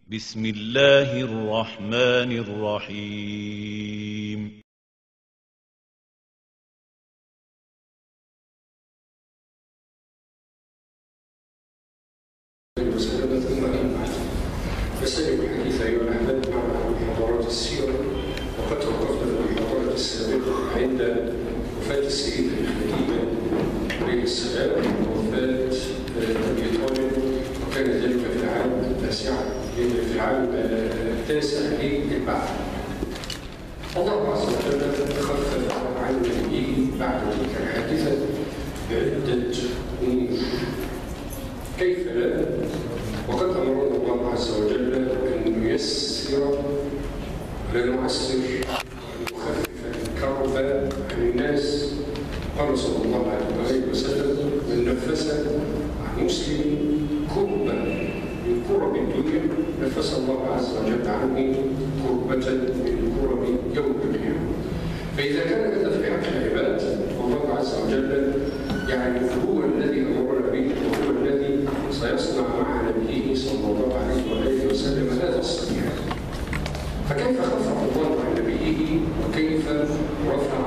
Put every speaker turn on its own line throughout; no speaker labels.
بسم الله الرحمن الرحيم.
فسلم الحديث أيها الأحباب مع محاضرات السيرة، وقد توقفنا في المحاضرة السابقة عند وفاة السيدة الخديجة عليه السلام ووفاة أبي طالب، وكان ذلك في العام التاسع للبعث. الله عز وجل خفف عن نبيه بعد تلك الحادثة بعدة أمور، كيف لا؟ وقد أمرنا الله عز وجل أن نيسر ونعسر ونخفف الكرب عن الناس. قال صلى الله عليه وسلم: من نفس عن مسلم كربا من كرب الدنيا نفس الله عز وجل عنه كربة من كرب يوم القيامة. فإذا كان هذا في حق العباد، والله عز وجل يعني هو الذي أمرنا به، وهو الذي سيصنع مع نبيه صلى الله عليه وآله وسلم هذا الصنيع. فكيف خفف الله عن نبيه وكيف رفع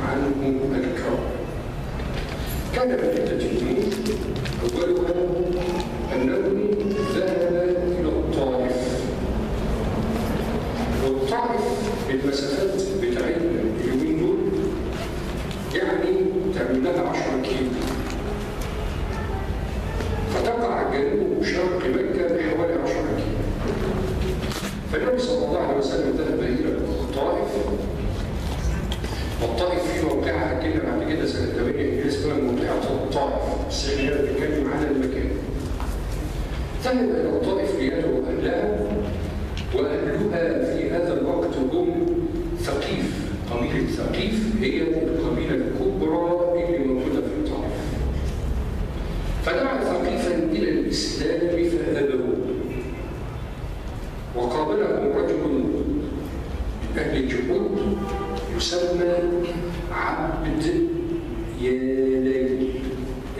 عنه الكرب؟ كان من عدة أمور، أولها أنه ذهب إلى الطائف، والطائف بالمسافات بتاعتنا اليومين دول يعني تعمل لها 10 كيلو، فتقع جنوب شرق مكة بحوالي 10 كيلو. فالنبي صلى الله عليه وسلم ذهب إلى الطائف، والطائف في موقعها كده بعد كده سنة 8 اسمها موقعة الطائف، بس احنا بنتكلم عن المكان. ذهب إلى الطائف ليدعو أهلها، وأهلها في هذا الوقت هم ثقيف. قبيلة ثقيف هي القبيلة الكبرى اللي موجودة في الطائف. فدعا ثقيفا إلى الإسلام فآبوا، وقابلهم رجل من أهل الجحود يسمى عبد يا ليل،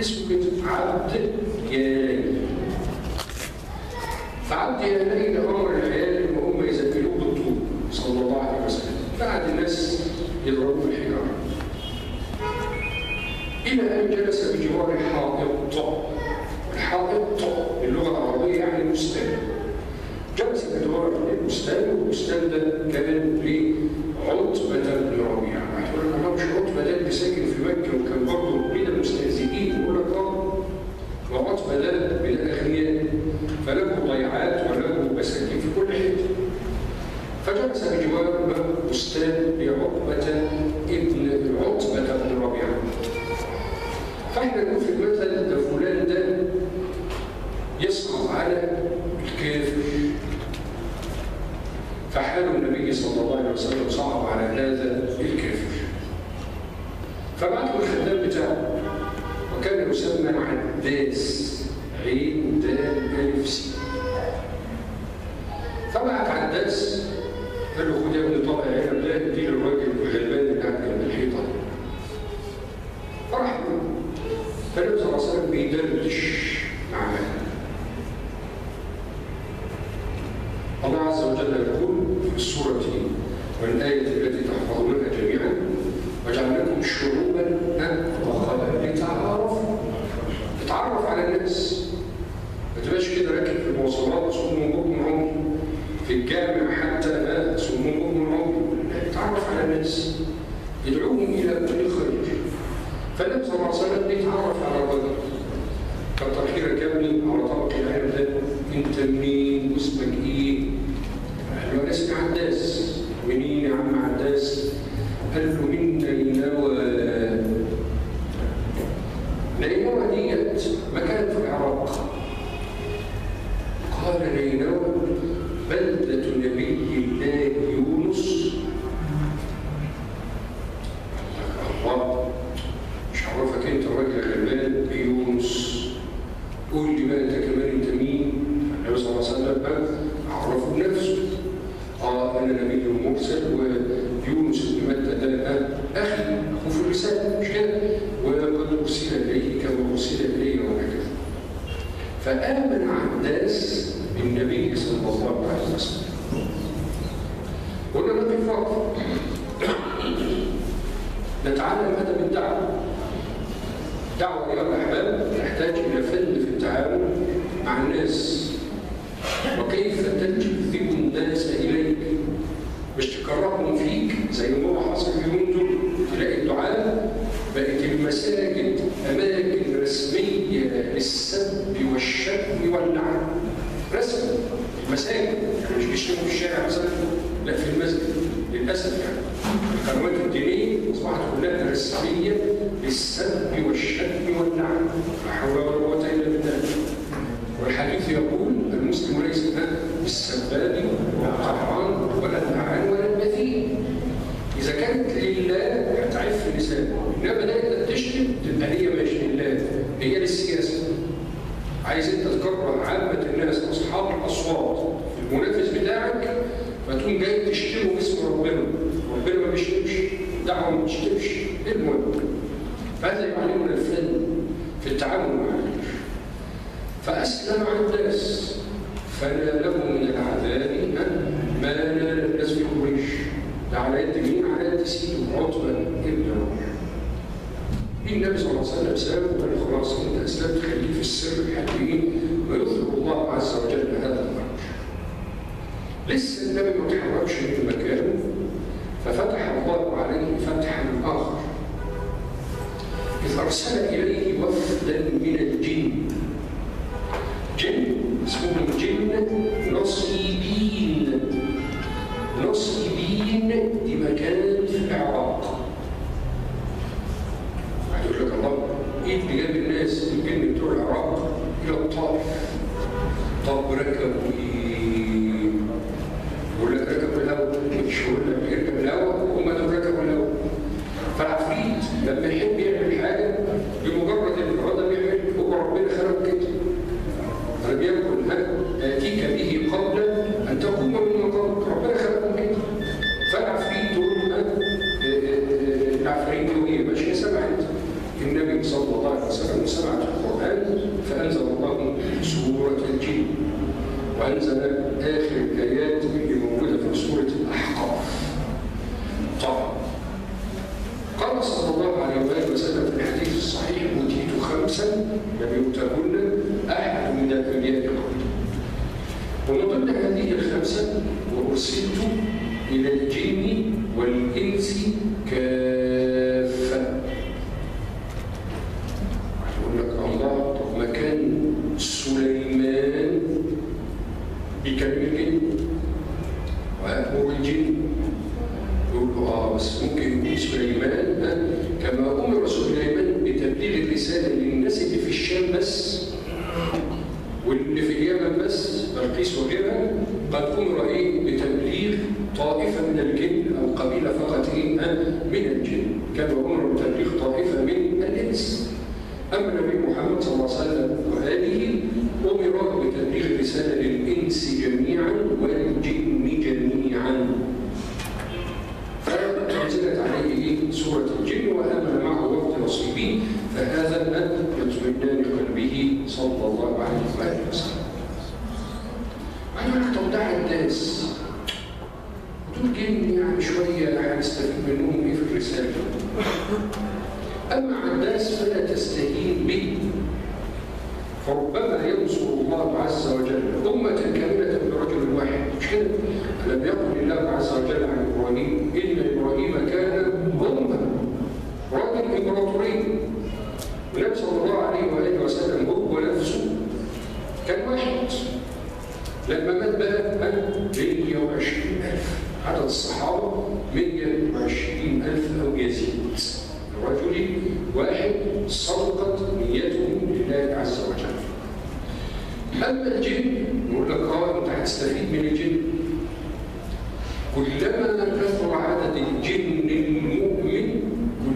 اسمه كده عبد يا ليل. فعبد يا ليل أمر العيال إن هم يزكلوه بالطوب صلى الله عليه وسلم، فقعد الناس يضربوا بالحجارة إلى أن جلس بجوار حائط. الحائط باللغة العربية يعني بستان. جلس بجوار البستان، والبستان ده كان لعتبة بن ربيعة. هتقول لك أنا مش عتبة ده اللي ساكن في مكة وكان برضه من المستهزئين؟ يقول لك وعتبة ده من الأغنياء، فله ضيعات وله مساكين في كل حتة. فجلس بجوار بستان لعتبة بن ربيعة. فاحنا نقول في المثل ده فلان ده يصعب على الكافر، فحال النبي صلى الله عليه وسلم صعب على هذا الكافر، فبعت له الخدام بتاعه، وكان يسمى عداس، عين دال ألف سين. فبعت عداس قال له: خد يا ابني طبق عنب ده اديه للراجل الغلبان اللي قاعد جنب الحيطه. فراح له، فالنبي صلى الله عليه وسلم بيدردش معاه. الله عز وجل يقول في السورة والآية التي تحفظونها جميعا: وجعلناكم شعوبا وقبائل لتعارفوا. تتعرف على الناس، ما تبقاش كده راكب في المواصلات صم بكم عمي، في الجامع حتى صم بكم عمي. تتعرف على الناس، يدعوهم إلى كل خير. فالنبي صلى الله عليه وسلم بيتعرف على الرجل، كتر خيرك يا ابني على طبق العنب ده، انت منين واسمك ايه؟ قال له: انا اسمي عداس. منين يا عم عداس؟ قال له: من نينوى. نينوى ديت مكان في العراق. قال: نينوى بلدة نبي الله يونس. الله، مش عرفك انت الراجل الغلبان يونس؟ قول لي بقى انت كمان انت مين؟ النبي صلى الله عليه وسلم عرفه بنفسه. انا نبي مرسل، ويونس بن متى ده اخي، اخوه في الرساله، مش كده؟ وقد ارسل اليه كما ارسل الي، وهكذا. فامن عداس بالنبي صلى الله عليه الدعوة أيها الأحباب تحتاج إلى فن في التعامل مع الناس، وكيف تجذب الناس إليك، مش تكرههم فيك زي ما هو حصل اليومين دول. تلاقي الدعاء بقت المساجد أماكن رسمية للسب والشتم واللعن، رسمي المساجد، يعني مش بيشتموا في الشارع مثلا، لا في المسجد للأسف. يعني القنوات الدينية أصبحت كلها رسمية للسب والشتم واللعن، لا حول ولا قوة إلا بالله. والحديث يقول المسلم ليس بالسباب والطعان ولا اللعان ولا البذيء. إذا كانت لله هتعف لسانه، إنما بدأت تشتم تبقى هي مش لله، هي للسياسة. عايز أنت تكره عامة الناس أصحاب الأصوات في المنافس بتاعك، فتقوم جاي تشتمه باسم ربنا. ربنا ما بيشتمش، دعوة ما بتشتمش. إيه المهم؟ فهذا يعلمنا الفن في التعامل مع الناس. فأسلم عن الناس فناله من العذاب ما نال الناس في قريش. ده على يد مين؟ على يد سيده عتبة ابن ربيعة. النبي صلى الله عليه وسلم سابه وقال خلاص انت اسلمت، خليه في السر الحقيقي ويظهر الله عز وجل هذا الامر. لسه النبي ما تحركش من مكانه، ففتح الله عليه فتحا اخر، إذ أرسل إليه وفدا من الجن. جن اسمهم جن نصيبين. نصيبين دي مكان في العراق. هتقول لك الله إيه اللي جاب الناس الجن بتوع العراق إلى الطائف؟ طب ركبوا إيه؟ يقول لك ركبوا الهواء، مش يقول لك يركب الهواء، هم دول ركبوا الهواء. فالعفريت لما يحب يعمل حاجه بمجرد الإرادة بيعمل، هو ربنا خلقه كده. أنا بياكل آتيك به قبل أن تقوم من مقامك، ربنا خلقه كده. فالعفريت دول العفريت هي ماشية سمعت النبي صلى الله عليه وسلم وسمعت القرآن، فأنزل الله سورة الجن، وأنزل آخر الآيات اللي موجودة في سورة الأحقاف. طبعا قال صلى الله عليه وآله وسلم في الحديث الصحيح: أوتيت 5 لم يؤتهن أحد من الأنبياء قبلي. ومن ضمن هذه ال5 وأرسلت إلى الجن والإنس كافة. يقول لك الله، طب ما كان سليمان بيكلم الجن ويأمر الجن، يقول له بس ممكن يكون سليمان كما أمر سليمان بتبليغ الرسالة للناس اللي في الشام بس واللي في اليمن بس، بلقيس وغيرها، قد أمر بتبليغ طائفة من الجن أو قبيلة فقط من الجن، كما أمر بتبليغ طائفة من الإنس. أما النبي محمد صلى الله عليه وسلم وآله أمر بتبليغ الرسالة للإنس جميعا والجن جميعا. فنزلت عليه سورة الجن وآمن معه وفد نصيبين، فهذا يطمئنان قلبه صلى الله عليه وآله وسلم. أنا تودع الناس دول جن، يعني شوية هنستفيد منهم إيه في الرسالة. أما عباس فلا تستهين به، فربما ينصر الله عز وجل أمة كاملة برجل واحد. مش كده؟ لم يقل الله عز وجل عن إبراهيم: إن إبراهيم كان أمة، راجل إمبراطوري. والنبي صلى الله عليه وآله وسلم هو نفسه كان واحد. لما مات بقى 120,000، عدد الصحابة 120,000 أو يزيد. رجل واحد صدقت نيته لله عز وجل. أما الجن يقول لك أنت هتستفيد من الجن. كلما كثر عدد الجن المؤمن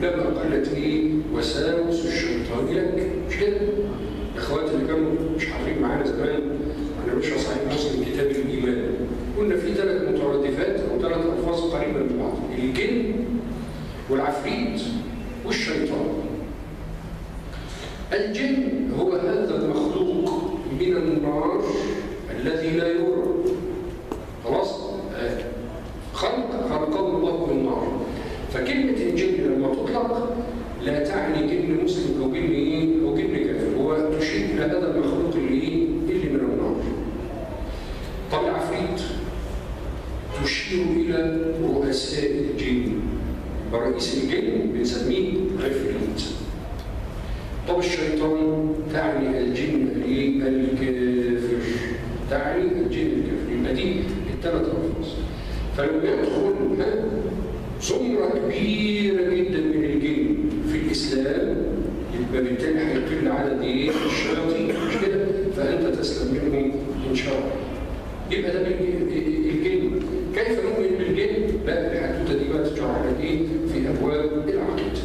كلما قلت وساوس الشيطان لك. مش كده؟ الإخوات اللي كانوا مش حاضرين معانا زمان أنا مش صحيح مسلم كتاب الإيمان، قلنا في 3 مترادفات أو 3 ألفاظ قريبة من بعض: الجن والعفريت والشيطان. الجن هو هذا المخلوق من النار الذي لا يرى. خلاص؟ خلقه الله من نار. فكلمة الجن لما تطلق لا تعني جن مسلم أو جن إيه؟ أو جن كافر، هو تشير إلى هذا المخلوق اللي من النار. طب العفريت تشير إلى رؤساء الجن، رئيس الجن بنسميه عفريت. طب الشيطان تعني الجن الكافر، تعني الجن الكافر. يبقى دي الثلاث ألفاظ. فلما يدخل زمرة كبيرة جدا من الجن في الإسلام، يبقى بالتالي هيقل عدد الشياطين، مش كده؟ فأنت تسلم منهم إن شاء الله. يبقى ده الجن. كيف نؤمن بالجن؟ لا، الحدوته دي بقى تشرح لك في أبواب العقيدة.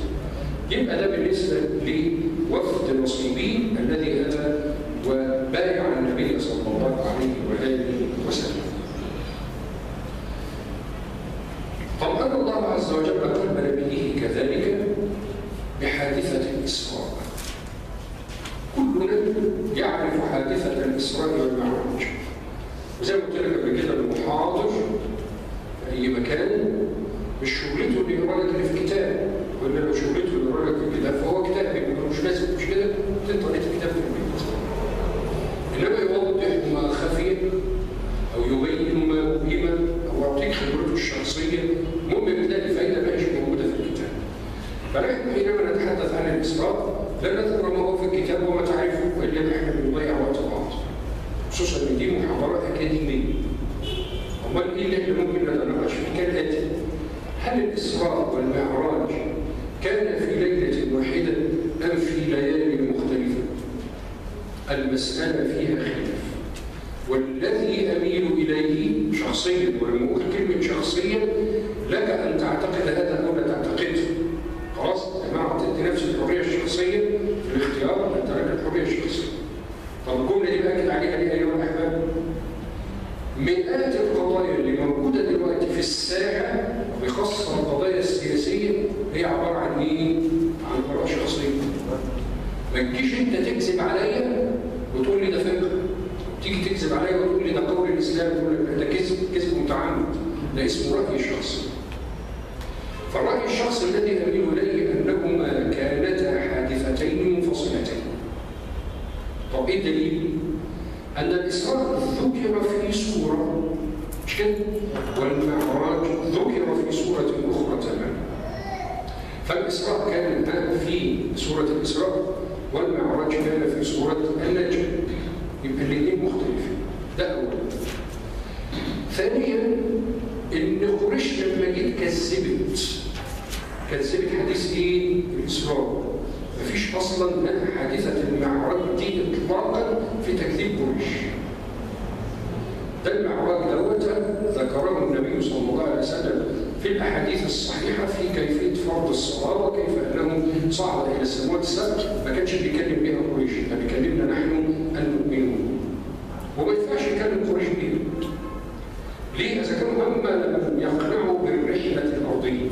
يبقى ده بالنسبة لوفد نصيبين الذي أتى وبايع النبي صلى الله عليه وآله وسلم. طب أن الله عز وجل قلب نبيه كذلك بحادثة الإسراء. كلنا يعرف حادثة الإسراء والمعراج، وزي ما قلت لك قبل كده المحاضر في أي مكان مش شغلته اللي يقرا لك اللي في الكتاب، ولا لو شغلته اللي يقرا لك في الكتاب فهو كتاب، يبقى مش لازم، مش كده؟ تقرا الكتاب في البيت. إنما يوضح ما خفي أو يبين ما مبهم أو يعطيك خبرته الشخصية، المهم بتلاقي فائدة ما هيش موجودة في الكتاب. فنحن حينما نتحدث عن الإسراء لا نذكر ما هو في الكتاب وما تعرفه، وإلا نحن بنضيع وقت بعض. خصوصا إن دي محاضرة أكاديمية. أمال إيه اللي احنا ممكن نتناقش فيه كالآتي؟ هل الإسراء والمعراج كان في ليلة واحدة أم في ليالي مختلفة؟ المسألة فيها خلاف. والذي أميل إليه شخصيا، ولما أقول كلمة شخصيا لك أن تعتقد هذا أو لا تعتقده. خلاص يا جماعة، تدي نفس الحرية الشخصية في الاختيار، أنت لك الحرية الشخصية. طب الجملة دي بأكد عليها ليه أيها الأحباب؟ مئات القضايا اللي موجودة دلوقتي في الساحة وبخاصة القضايا السياسية هي عبارة عن إيه؟ عن قراءة شخصية. ما تجيش أنت تكذب عليا وتقول لي ده فقه، تيجي تكذب عليا وتقول لي ده قول الإسلام، تقول لك ده كذب متعمد، ده اسمه رأي شخصي. فالرأي الشخصي الذي أميل إليه أنهما كانتا حادثتين منفصلتين. طب إيه الدليل؟ أن الإسراء ذكر في سورة، مش كده؟ والمعراج ذكر في سورة أخرى تماما. فالإسراء كان في سورة الإسراء، والمعراج كان في سورة النجم. يبقى الاثنين مختلفين. ده أولا. ثانيا، إن قريش لما جيت كذبت حديث إيه؟ الإسراء. مفيش أصلاً حادثة المعراج دي إطلاقاً في تكذيب قريش. ده المعراج دوت ذكره النبي صلى الله عليه وسلم في الأحاديث الصحيحة في كيفية فرض الصلاة وكيف أنه صعد إلى السماوات السبع. ما كانش بيكلم بها قريش، ده بيكلمنا نحن المؤمنون. وما ينفعش يكلم قريش بيها. ليه؟ إذا كانوا هم لم يقنعوا بالرحلة الأرضية،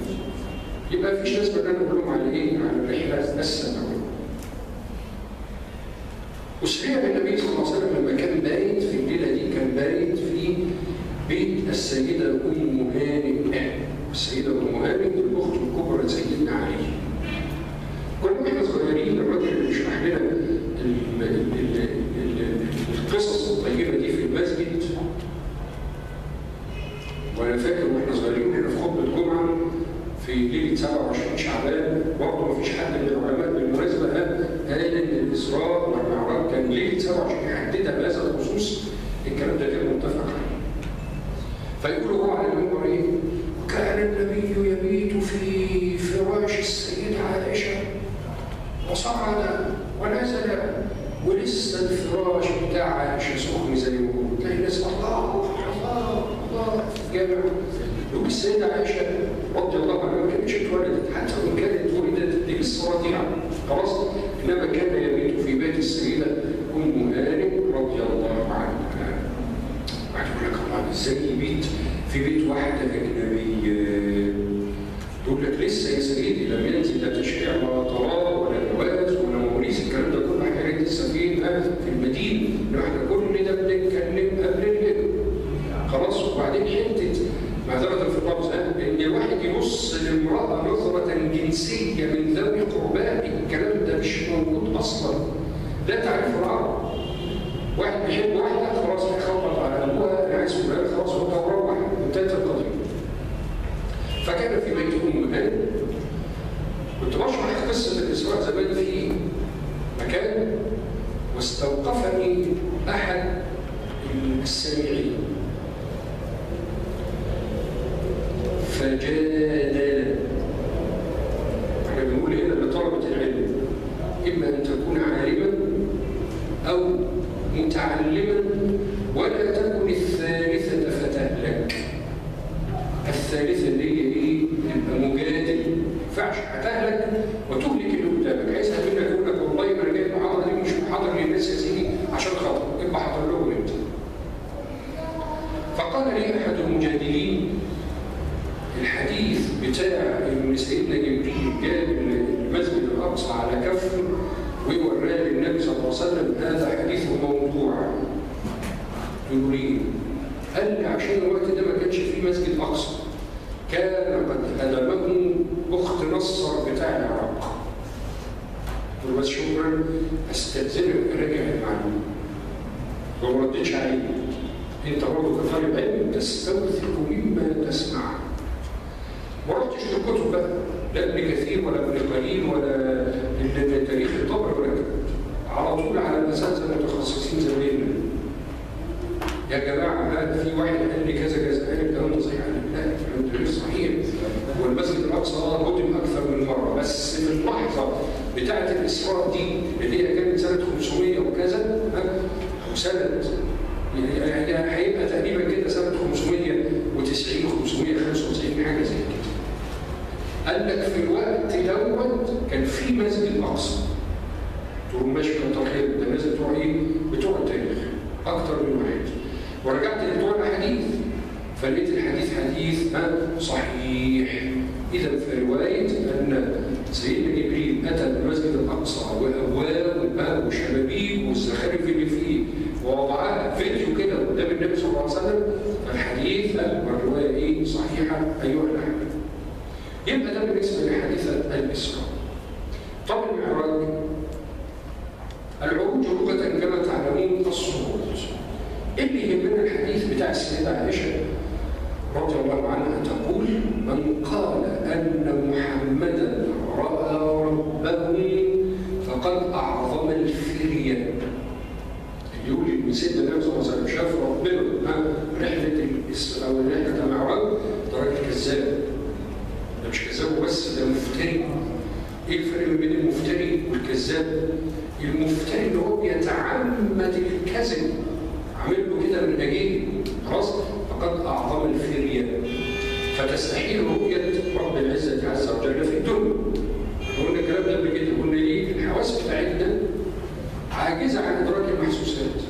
يبقى مفيش ناس بدنا نقول لهم على إيه؟ على الرحلة السماوية. أسري بالنبي صلى الله عليه وسلم لما كان بايت في الليلة دي، كان بايت في بيت السيدة أم هانئ. السيدة أم هانئ الأخت الكبرى سيدنا علي. كنا احنا صغيرين الراجل اللي بيشرح لنا القصص الطيبة دي في المسجد، وأنا فاكر واحنا صغيرين احنا في خطبة الجمعة في ليلة 27 شعبان، برضه مفيش حد من العلماء بالمناسبة قال إن الإسراء والمعراج كان ليلة 27 يحددها بهذا الخصوص. الكلام ده غير متفق عليه. فيقولوا هو على المنبر إيه؟ كان النبي يبيت في فراش السيدة عائشة وصعد ونزل ولسه الفراش بتاع عائشة سخن زي ما بيقولوا. تلاقي الناس الله في الجامع يقول السيدة عائشة رضي الله عنها ما كانتش اتولدت، حتى وإن كانت ولدت دي لسه رضيعة خلاص، إنما كان يبيت في بيت السيدة أم هانئ رضي الله عنها. بعد يقول لك الله إزاي يبيت في بيت واحدة أجنبية؟ يقول لك لسه يا سيدي لم ينزل لا تشريع ولا طلاق ولا جواز ولا موريث، الكلام ده كله حاجات لسه في المدينة، إنه إحنا كل ده بنتكلم قبل الهجرة خلاص. وبعدين حتة ما معذرة في اللفظ، إن الواحد يبص للمرأة نظرة جنسية من ذوي قرباه، الكلام ده مش موجود أصلا، لا تعرفه العرب. واحد بيحب واحدة خلاص هيخبط على أبوها، أنا عايز فلان، خلاص هو روح، انتهت القضية. فكان في بيت أم هاني، كنت بشرح قصة الإسراء زمان في مكان، واستوقفني أحد السامعين فجادل. احنا بنقول هنا لطلبة العلم إما أن تكون عالما أو متعلما، ولا تكن الثالثة فتهلك. الثالثة اللي هي إيه؟ يبقى مجادل، ما ينفعش، هتهلك وتهلك اللي قدامك. عايز منك يقول لك والله ما أنا جاي المحاضرة دي مش محاضرة للناس يا سيدي عشان خاطر، يبقى حاضر لهم أنت. فقال لي أحد المجادلين الحديث بتاع إن سيدنا جبريل جاب المسجد الأقصى على كفه ويوراه للنبي صلى الله عليه وسلم، هذا حديث موضوع. يقول لي قال لي عشان الوقت ده ما كانش فيه مسجد أقصى، كان قد هدمه أخت نصر بتاع العراق. قلت له بس شكرا، استأذنك أراجع المعلومة. وما ردتش عليه. أنت برضه كطالب علم تستوثق مما تسمع. ما رحتش للكتب بقى، لا ابن كثير ولا ابن قليل ولا تاريخ الطبر ولا كده. على طول على الأساتذة المتخصصين زمايلنا. يا جماعة هذا في واحد قال لي كذا كذا، قال الكلام ده صحيح؟ لا الكلام ده غير صحيح. والمسجد الأقصى هدم أكثر من مرة، بس في اللحظة بتاعة الإسراء دي اللي هي كانت سنة 500 وكذا، وسنة يعني هيبقى تقريبا كده سنة 590 595 حاجة زي كده. قال لك في الوقت دوت كان في مسجد أقصى. تقول ماشي كتر خير، ده الناس بتوع إيه؟ بتوع التاريخ أكتر من واحد. ورجعت لبتوع الحديث فلقيت الحديث حديث صحيح. إذا في رواية أن سيدنا جبريل أتى المسجد الأقصى وأبواب وشبابيك والزخارف اللي فيه ووضعها فيديو كده قدام النبي صلى الله عليه وسلم، فالحديث والرواية إيه؟ صحيحة أيها الأحباب. يبقى ده بالنسبة لحديث الإسراء. طب المعراج، العروج لغة كما تعلمون الصعود. اللي يهمنا الحديث بتاع السيدة عائشة رضي الله عنها تقول: من قال أن محمدا رأى ربه فقد أعظم الفرية. يقول إن سيدنا النبي صلى الله عليه وسلم شاف ربنا رحلة الإسراء أو رحلة المعراج، ده راجل كذاب. ده مش كذاب بس، ده مفتري. إيه الفرق بين المفتري والكذاب؟ المفتري اللي هو بيتعمد الكذب، عامل له كده من أجله، خلاص؟ فقد أعظم الفرية، فتستحيل رؤية رب العزة عز وجل في الدنيا. قلنا الكلام ده قبل كده، قلنا إيه؟ الحواس بتاعتنا عاجزة عن إدراك المحسوسات،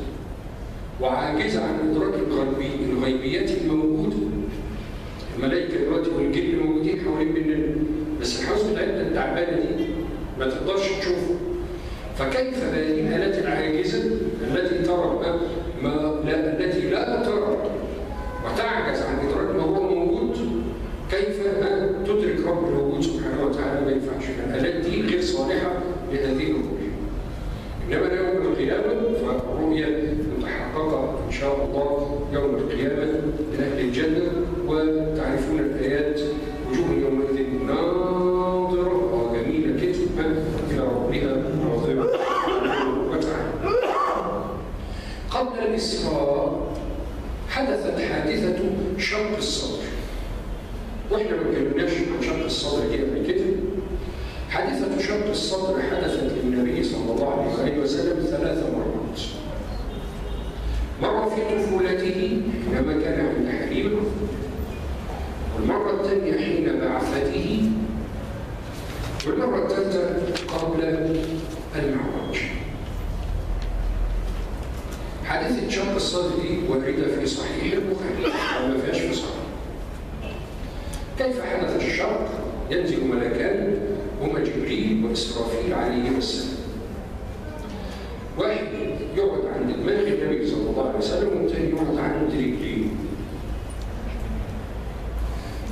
وعاجزة عن إدراك الغيبيات الموجودة. الملائكة دلوقتي والجن موجودين حوالين مننا، بس الحواس بتاعتنا التعبانة دي ما تقدرش تشوفه. فكيف بالآلات العاجزة التي ترى التي لا ترى وتعجز عن إدراك ما هو موجود، كيف تدرك رب الوجود سبحانه وتعالى؟ ما ينفعش. الآلات دي غير صالحة لهذه الرؤية. إنما يوم القيامة فالرؤية متحققة إن شاء الله يوم القيامة لأهل الجنة. وتعرفون الآيات: وجوه يومئذ ناظرة وجميلة كتبا إلى ربها ناظرة وتعالى. قبل الإسراء حدثت حادثة شق الصدر، وإحنا ما اتكلمناش عن شق الصدر دي قبل كده. حادثة شق الصدر حدثت للنبي صلى الله عليه وسلم 3 مرات. مرة في طفولته حينما كان عند حليمة، والمرة الثانية حين بعثته، والمرة الثالثة قبل المعراج. حادثة شق الصدر دي واردة في صحيح البخاري وما فيهاش في صحيح. كيف حدث الشق؟ ينزل ملكان هما جبريل وإسرافيل عليهما السلام. واحد يقعد عند دماغ النبي صلى الله عليه وسلم، والثاني يقعد عند رجليه.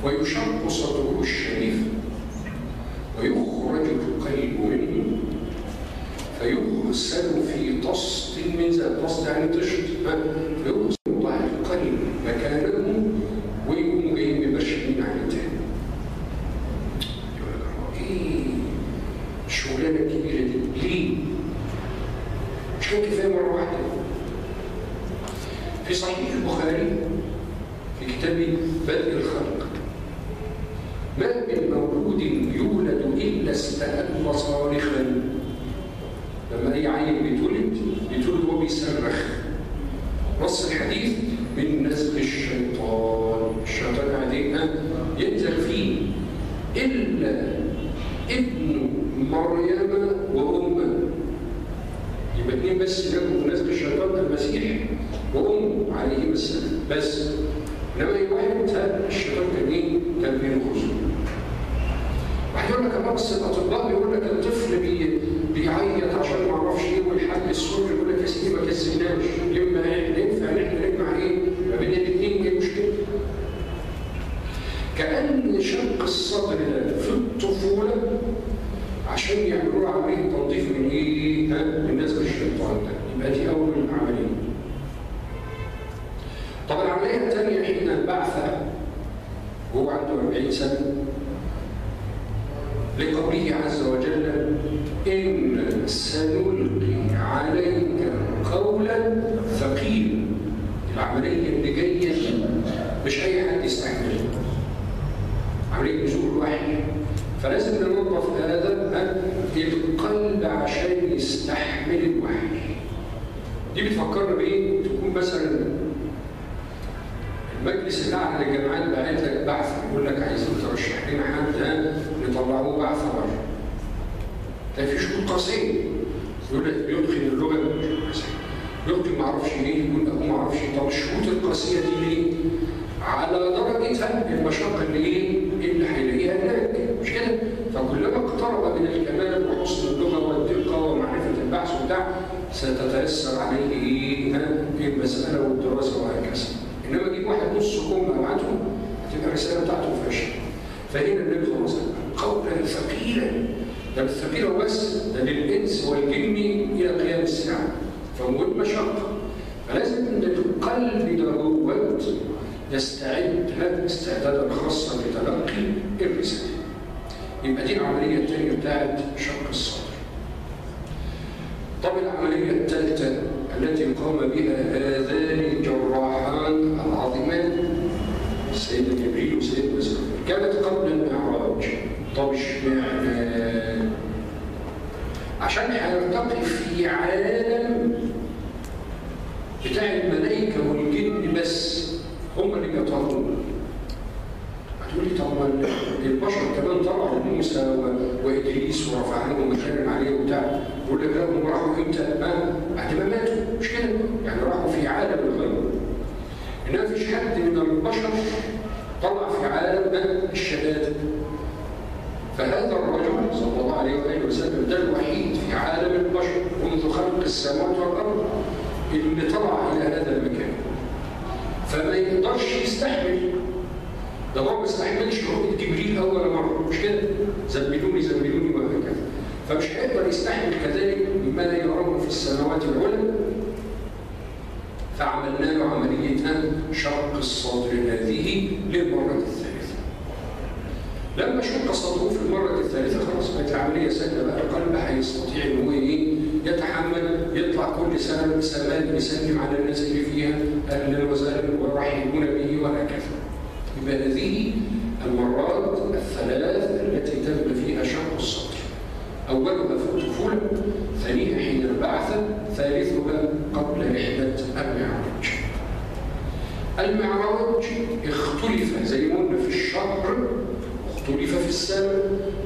ويشق صدره الشريف ويخرج القلب منه فيغسل في طست من ذهب. طست يعني طشت، فيغسل يوضع القلب مكانه ويقوموا جايين مبشرين عليه تاني. يقول لك ايه الشغلانه الكبيره دي؟ ليه؟ مش كان كفايه مره واحده؟ في صحيح البخاري في كتاب بدء الخلق: ما من مولود يولد الا استهل صارخا. لما اي عيل بيتولد وهو بيصرخ. نص الحديث: من نزغ الشيطان. الشيطان قاعد ينزل فيه الا ابن مريم وامه. يبقى اتنين بس نجوا من نزغ الشيطان: المسيح وامه عليهما السلام بس. انما اي واحد الشيطان كان بينقذه. واحد يقول لك الله، بس الاطباء بيقول لك الطفل بيعيط عشان ما اعرفش ايه، والحل السر يقول لك يا سيدي ما كذبناش، ينفع ان احنا نجمع ايه ما بين الاثنين؟ ايه المشكله؟ كأن شق الصدر ده في الطفوله عشان يعملوا عمليه تنظيف من ايه؟ من نزغ الشيطان ده. يبقى دي اول عمليه. طب العمليه الثانيه حين البعث وهو عنده 40 سنه، لقوله عز وجل: إن سنلقي عليك قولا ثقيلا. العملية اللي جاية مش أي حد يستحملها، عملية نزول الوحي. فلازم ننظف هذا القلب عشان يستحمل الوحي. دي بتفكرنا بإيه؟ تكون مثلا المجلس الأعلى للجامعات باعت لك بعث، يقول لك عايزين ترشح لنا حد نطلعوه بعث بره. تلاقي في شروط قاسية، يقول لك بيدخل اللغة يدخل ما اعرفش ليه، يقول ابوه ما اعرفش. طب الشروط القاسية دي ليه؟ على درجة المشقة اللي هيلاقيها هناك، مش كده؟ فكلما اقترب من الكمال وحسن اللغة والدقة ومعرفة البحث وبتاع ستتيسر عليه المسألة والدراسة وهكذا. انما اجيب واحد نص كم ابعته هتبقى الرساله بتاعته فاشله. فهنا النبي صلى الله عليه وسلم قولا ثقيلا، ده مش ثقيل وبس، ده للانس والجن الى قيام الساعه، فمهم مشقه. فلازم ان القلب ده يستعد استعدادا خاصا لتلقي الرساله. يبقى دي العمليه الثانيه بتاعت شق الصدر. طب العمليه الثالثه التي قام بها هذان الجراحان العظيمان سيدنا جبريل وسيدنا إسرائيل كانت قبل المعراج. طب اشمعنى؟ عشان هنرتقي في عالم بتاع الملائكه والجن بس، هم اللي بيطلعون. هتقولي طب ما البشر كمان طلعوا موسى وادريس ورفعناهم ومكانهم عليه وبتاع، يقول لك لا هم راحوا امتى؟ بعد ما ماتوا، مش كده؟ يعني راحوا في عالم الغيب. انما مفيش حد من البشر طلع في عالم الشهاده. فهذا الرجل صلى الله عليه واله وسلم ده الوحيد في عالم البشر منذ خلق السماوات والارض اللي طلع الى هذا المكان. فما يقدرش يستحمل، ده هو ما استحملش رؤية جبريل أول مرة، مش كده؟ زملوني وهكذا. فمش هيقدر يستحمل كذلك ما يراه في السماوات العلى. فعملنا له عملية شق الصدر هذه للمرة الثالثة. لما شق صدره في المرة الثالثة خلاص بقت العملية سهلة بقى، القلب هيستطيع إن هو يتحمل، يطلع كل سنة سمان يسلم على الناس اللي فيها أهلا وسهلا ويرحبون به وهكذا. يبقى هذه المرات الثلاث التي تم فيها شق الصدر. أولها في الطفولة، ثانيها حين البعث، ثالثها قبل رحلة المعراج. المعراج اختلف زي ما قلنا في الشهر، اختلف في السنة،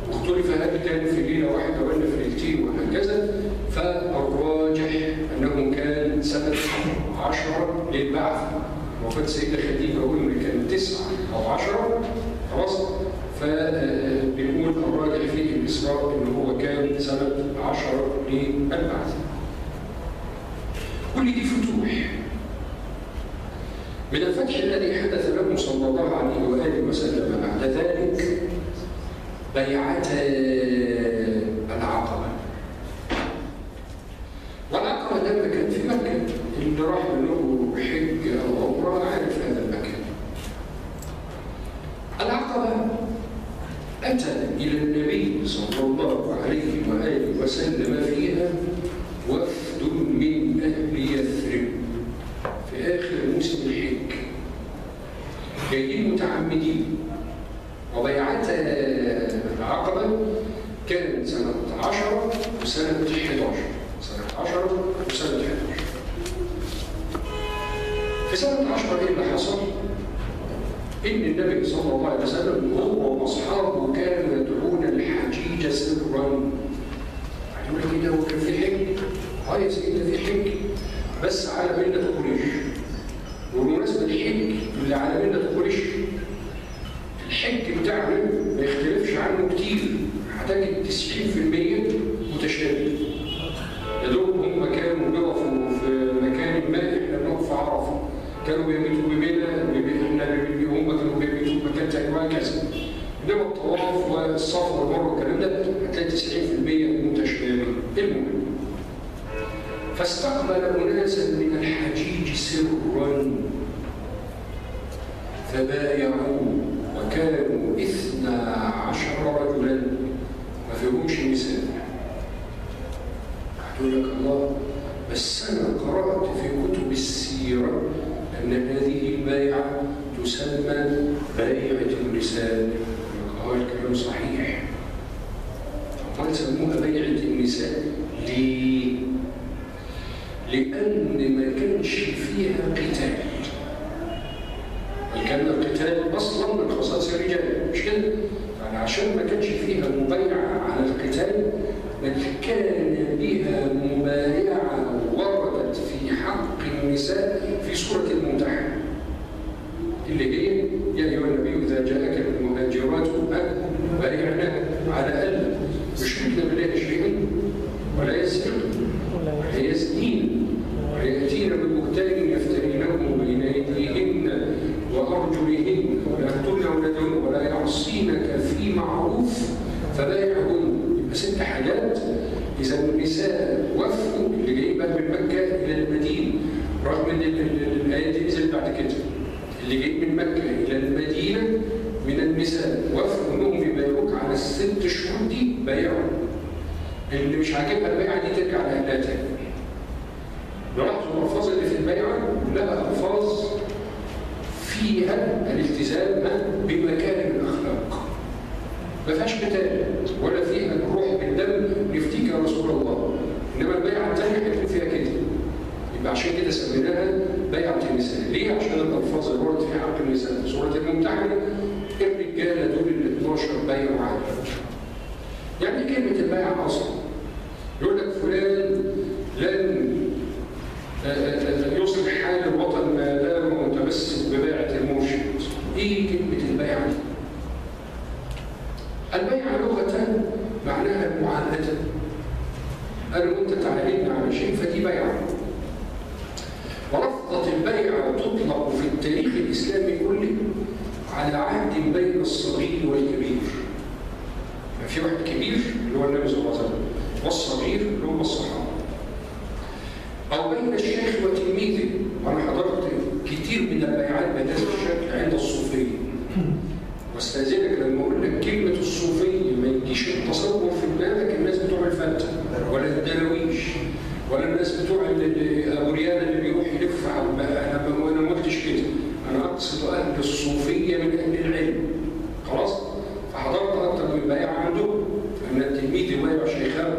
واختلف هل كان في ليلة واحدة ولا في ليلتين وهكذا. فالراجح أنه كان سنة 10 للبعث. وقد سيدة خديجة قلنا كان 9 أو 10 خلاص. فبنقول الراجح فيه الإسراء إنه هو كان سنة 10 للبعث. كل دي فتوح من الفتح الذي حدث له صلى الله عليه وآله وسلم بعد ذلك بيعة العقبة. والعقبة لما كان في مكة، اللي راح له حج أو عمرة عارف هذا المكان. العقبة أتى إلى النبي صلى الله عليه وآله وسلم فيها وفد من أهل يثرب في آخر موسم الحج، جايين متعمدين. وبيعة العقبة كانت سنة 10 وسنة 11. سنة 10 وسنة 11. في سنة 10 إيه اللي حصل؟ إن النبي صلى الله عليه وسلم هو وأصحابه كانوا يدعون الحجيج سرا. هتقول لي كده هو كان في حج؟ يا سيدنا في حج بس على ملة قريش. وبمناسبة الحج اللي على ملة قريش، الحج بتاعنا ما يختلفش عنه كتير، هتجد 90% متشابه. يا دوب هم كانوا بيقفوا في مكان ما، احنا بنقف في عرفه، كانوا بيبيتوا بمنى، هم كانوا بيبيتوا في مكان تاني وهكذا. انما الطواف والصفا والمروه والكلام ده هتلاقي 90% متشابه. المهم، فاستقبل أناسا من الحجيج سرا فبايعوه، وكانوا 12 رجلا ما فيهمش نساء. هتقول لك الله، بس أنا قرأت في كتب السيرة أن هذه البيعة تسمى بيعة النساء. الكلام صحيح. طبعا سموها بيعة النساء ليه؟ لأن ما كانش فيها قتال. كان القتال أصلاً من خصائص الرجال، مش كده؟ يعني عشان ما كانش فيها مبايعة على القتال، بل كان بها مبايعة وردت في حق النساء في سورة الممتحنة، اللي هي يا أيها النبي إذا جاءك المهاجرات بايعناك على ألا يشركن بالله شيئا ولا يسرقن ولا يزنين ويأتين ببهتان يفترينه بين أيديهن وأرجلهن ويقتلن أولادهن ولا يعصينك في معروف فبايعهن. يبقى 6 حاجات. إذا النساء وفوا اللي جايين بقى من مكة إلى المدينة، رغم إن الآية دي نزلت بعد كده، اللي جايين من مكة إلى المدينة من النساء وفوا إنهم يبايعوك على ال6 شهور دي بايعوا. اللي مش عاجبها البيعة دي ترجع لأهلها تاني. نلاحظوا الألفاظ اللي في البيعة لها ألفاظ فيها الالتزام بمكارم الأخلاق. ما فيهاش قتال ولا فيها الروح بالدم نفتيك يا رسول الله. إنما البيعة الثانية هيكون فيها كده. يبقى عشان كده سميناها بيعة النساء. ليه؟ عشان الألفاظ اللي وردت في حق النساء. سورة الممتحنة الرجالة دول ال 12 بايعوا عليها. يعني كلمة البيعة أصلا يقول لك فلان لن يصلح حال الوطن ما دام متمسك ببيعة المرشد. إيه كلمة البيعة دي؟ البيعة لغة معناها المعاهدة. أنا وأنت تعاهدنا على شيء فدي بيعة. ولفظة البيعة تطلق في التاريخ الإسلامي كله على عهد بين الصغير والكبير. في واحد كبير اللي هو النبي صلى الله عليه وسلم، والصغير اللي هم الصحابة. أو بين الشيخ وتلميذه. وأنا حضرت كتير من البيعات بهذا الشكل عند الصوفية. واستاذنك لما أقول لك كلمة الصوفية ما يجيش التصور في دماغك الناس بتوع الفتة ولا الدراويش ولا الناس بتوع أبو ريان اللي بيروح يلف على. أنا ما قلتش كده، أنا أقصد أهل الصوفية من أهل العلم. خلاص؟ فحضرت أكثر من بيعة عندهم أن التلميذ يبايع شيخه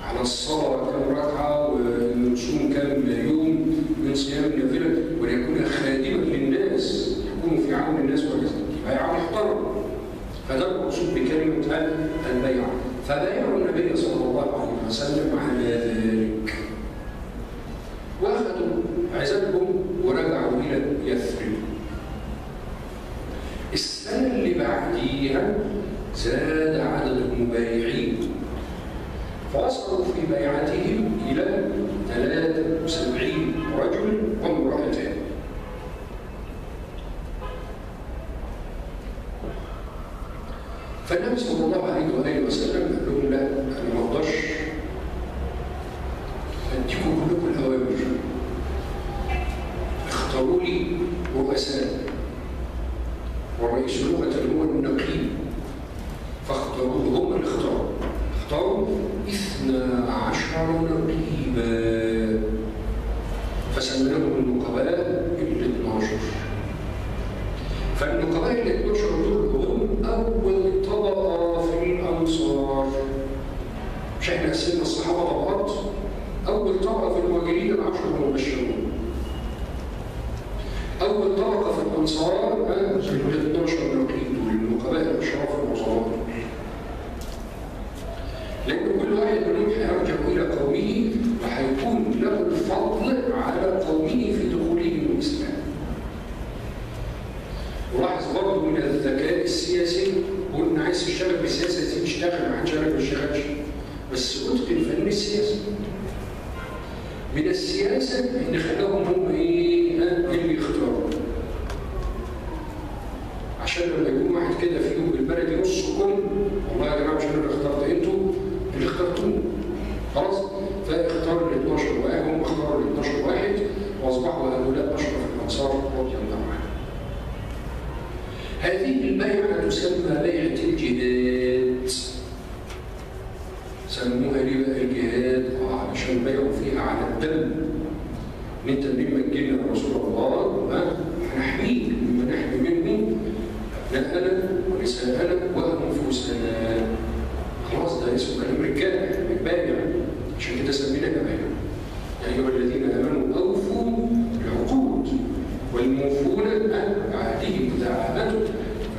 على الصلاة كم ركعة ونصوم كم يوم من صيام النافلة وليكون خادما للناس، يكون في عون الناس وكذا. بيعة محترم. فده المقصود بكلمة البيعة. فبايعوا النبي صلى الله عليه وسلم على ذلك. وأخذوا عزلهم ورجعوا إلى يثرب. السنة اللي بعديها زاد عدد المبايعين فوصلوا في بيعتهم إلى 73 رجل وامرأتان. فالنبي صلى الله عليه وآله وسلم قال لهم لا، أنا ما أقدرش أديكم كلكم الأوامر، اختاروا لي رؤساء، والرئيس لغة هو النقيب، فاختاروا هم اللي اختاروا 12 نقيبا، فسميناهم النقباء ال12. فالنقباء ال12 دول هم أول طبقة في الأنصار. مش احنا قسمنا الصحابة طبقات؟ أول طبقة في المهاجرين ال10 المبشرون. أول طبقة في الأنصار ال12 نقيب دول النقباء الأشراف العظماء. لأن كل واحد منهم هيرجع إلى قومه وهيكون له الفضل على قومه في دخولهم الإسلام. ولاحظ برضه من الذكاء السياسي، قلنا عايز تشتغل بالسياسة تشتغل، ما حدش قال ما تشتغلش، بس اتقن فن السياسة. من السياسة إن خلاهم هم إيه؟ اللي يختاروا. عشان لما يكون واحد كده فيهم بالبلد ينصكم، والله يا جماعة مش أنا اللي اخترت، أنتوا اللي اخترتوه. خلاص؟ فاختار ال 12 واحد، هم اختاروا ال 12 واحد وأصبحوا هؤلاء أشرف الأنصار رضي الله عنهم. هذه البيعة تسمى بيعة الجهاد. سموها ليه بقى الجهاد؟ عشان بيعوا فيها على الدم. ان انت لما تجينا يا رسول الله هنحميك مما نحمي منه ابناءنا ونساءنا وانفسنا. خلاص ده اسمه كلام رجاله بيبايع، عشان كده سميناها بيعة. يا ايها الذين امنوا اوفوا العقود والموفون بعهدهم اذا عاهدوا،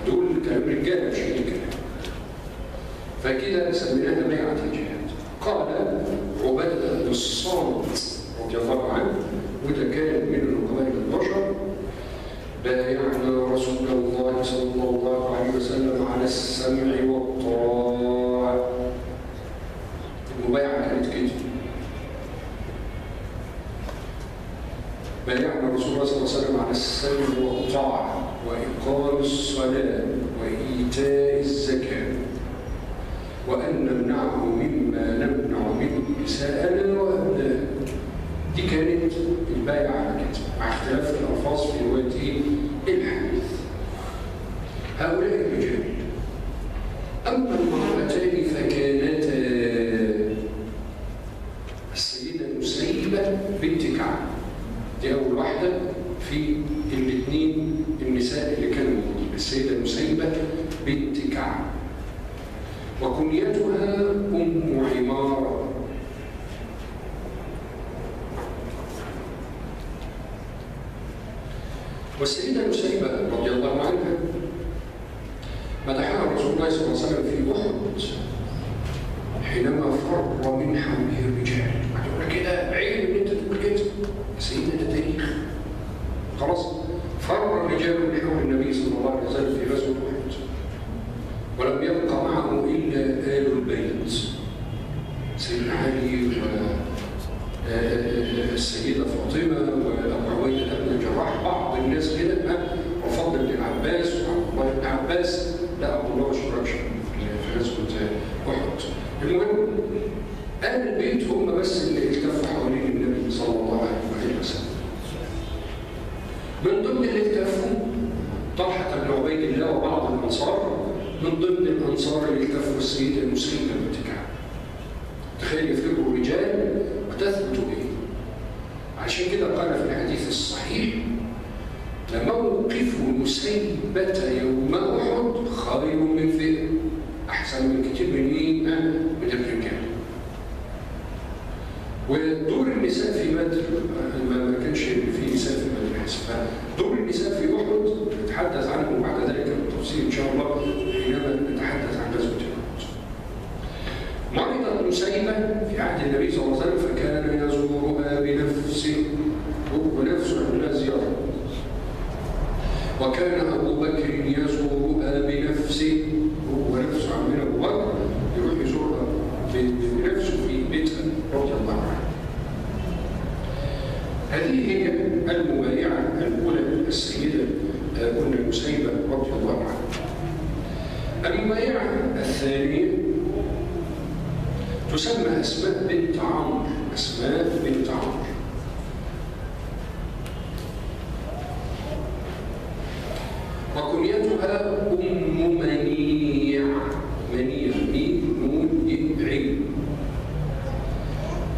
فدول كلام رجاله مش اي كلام. فكده سميناها بيعة الجهاد. قال عبادة بن الصامت رضي الله عنه، وده كان من النقباء البشر: بايعنا رسول الله صلى الله عليه وسلم على السمع والطاعة. المبايعة كانت كده. بايعنا رسول الله صلى الله عليه وسلم على السمع والطاعة وإقام الصلاة وإيتاء الزكاة، وأن نمنعه مما نمنع منه نساءنا وأبناءنا. دي كانت البايعة على كده، مع اختلاف الألفاظ في رواية الحديث. هؤلاء الرجال. أما المرأتان فكانتا السيدة نسيبة بنت كعب، دي أول واحدة في الاثنين النساء اللي كانوا موجودين، السيدة نسيبة بنت كعب، وكنيتها أم عمارة. والسيدة نسيبة رضي الله عنها مدحها رسول الله صلى الله عليه وسلم في أحد حينما فر من حوله الرجال. هتقول كده عيب إن أنت تقول كده، سيدنا ده تاريخ. خلاص؟ فر الرجال من حول النبي صلى الله عليه وسلم في غزوة أحد، ولم يبق معه إلا آل البيت، سيدنا علي والسيدة فاطمة وأبو عبيدة بن الجراح، بعض الناس كده، وفضل بن العباس وعبد الله بن عباس، لا عبد الله مش في غزوة أحد. المهم آل البيت هم بس اللي التفوا حوالين النبي صلى الله عليه وسلم. من ضمن اللي التفوا طلحة بن عبيد الله وبعض الأنصار، من ضمن الأنصار اللي التفوا السيدة نسيبة بنت كعب. تخيل يفرقوا الرجال وتثبتوا به. عشان كده قال في الحديث الصحيح: لموقف نسيبة يوم أحد خير من فئة، أحسن من كتير من مين؟ من الرجال. ودور النساء في بدر ما كانش في نساء في بدر حسب، دور النساء في أحد نتحدث عنه بعد ذلك بالتفصيل إن شاء الله حينما نتحدث عن غزوة أحد. مرضت نسيبة في عهد النبي صلى الله عليه وسلم، فكان يزورها بنفسه، هو نفسه عندنا زيارة. وكان أبو بكر يزورها بنفسه، هو نفسه عندنا أبو بكر يروح يزورها بنفسه في بيتها رضي الله عنه. هذه هي المبايعة الأولى السيدة أم نسيبة رضي الله عنها. المبايعة الثانية تسمى أسماء بنت عمرو. أسماء بنت عمرو وكنيتها أم منيع. منيع ميم نون عين،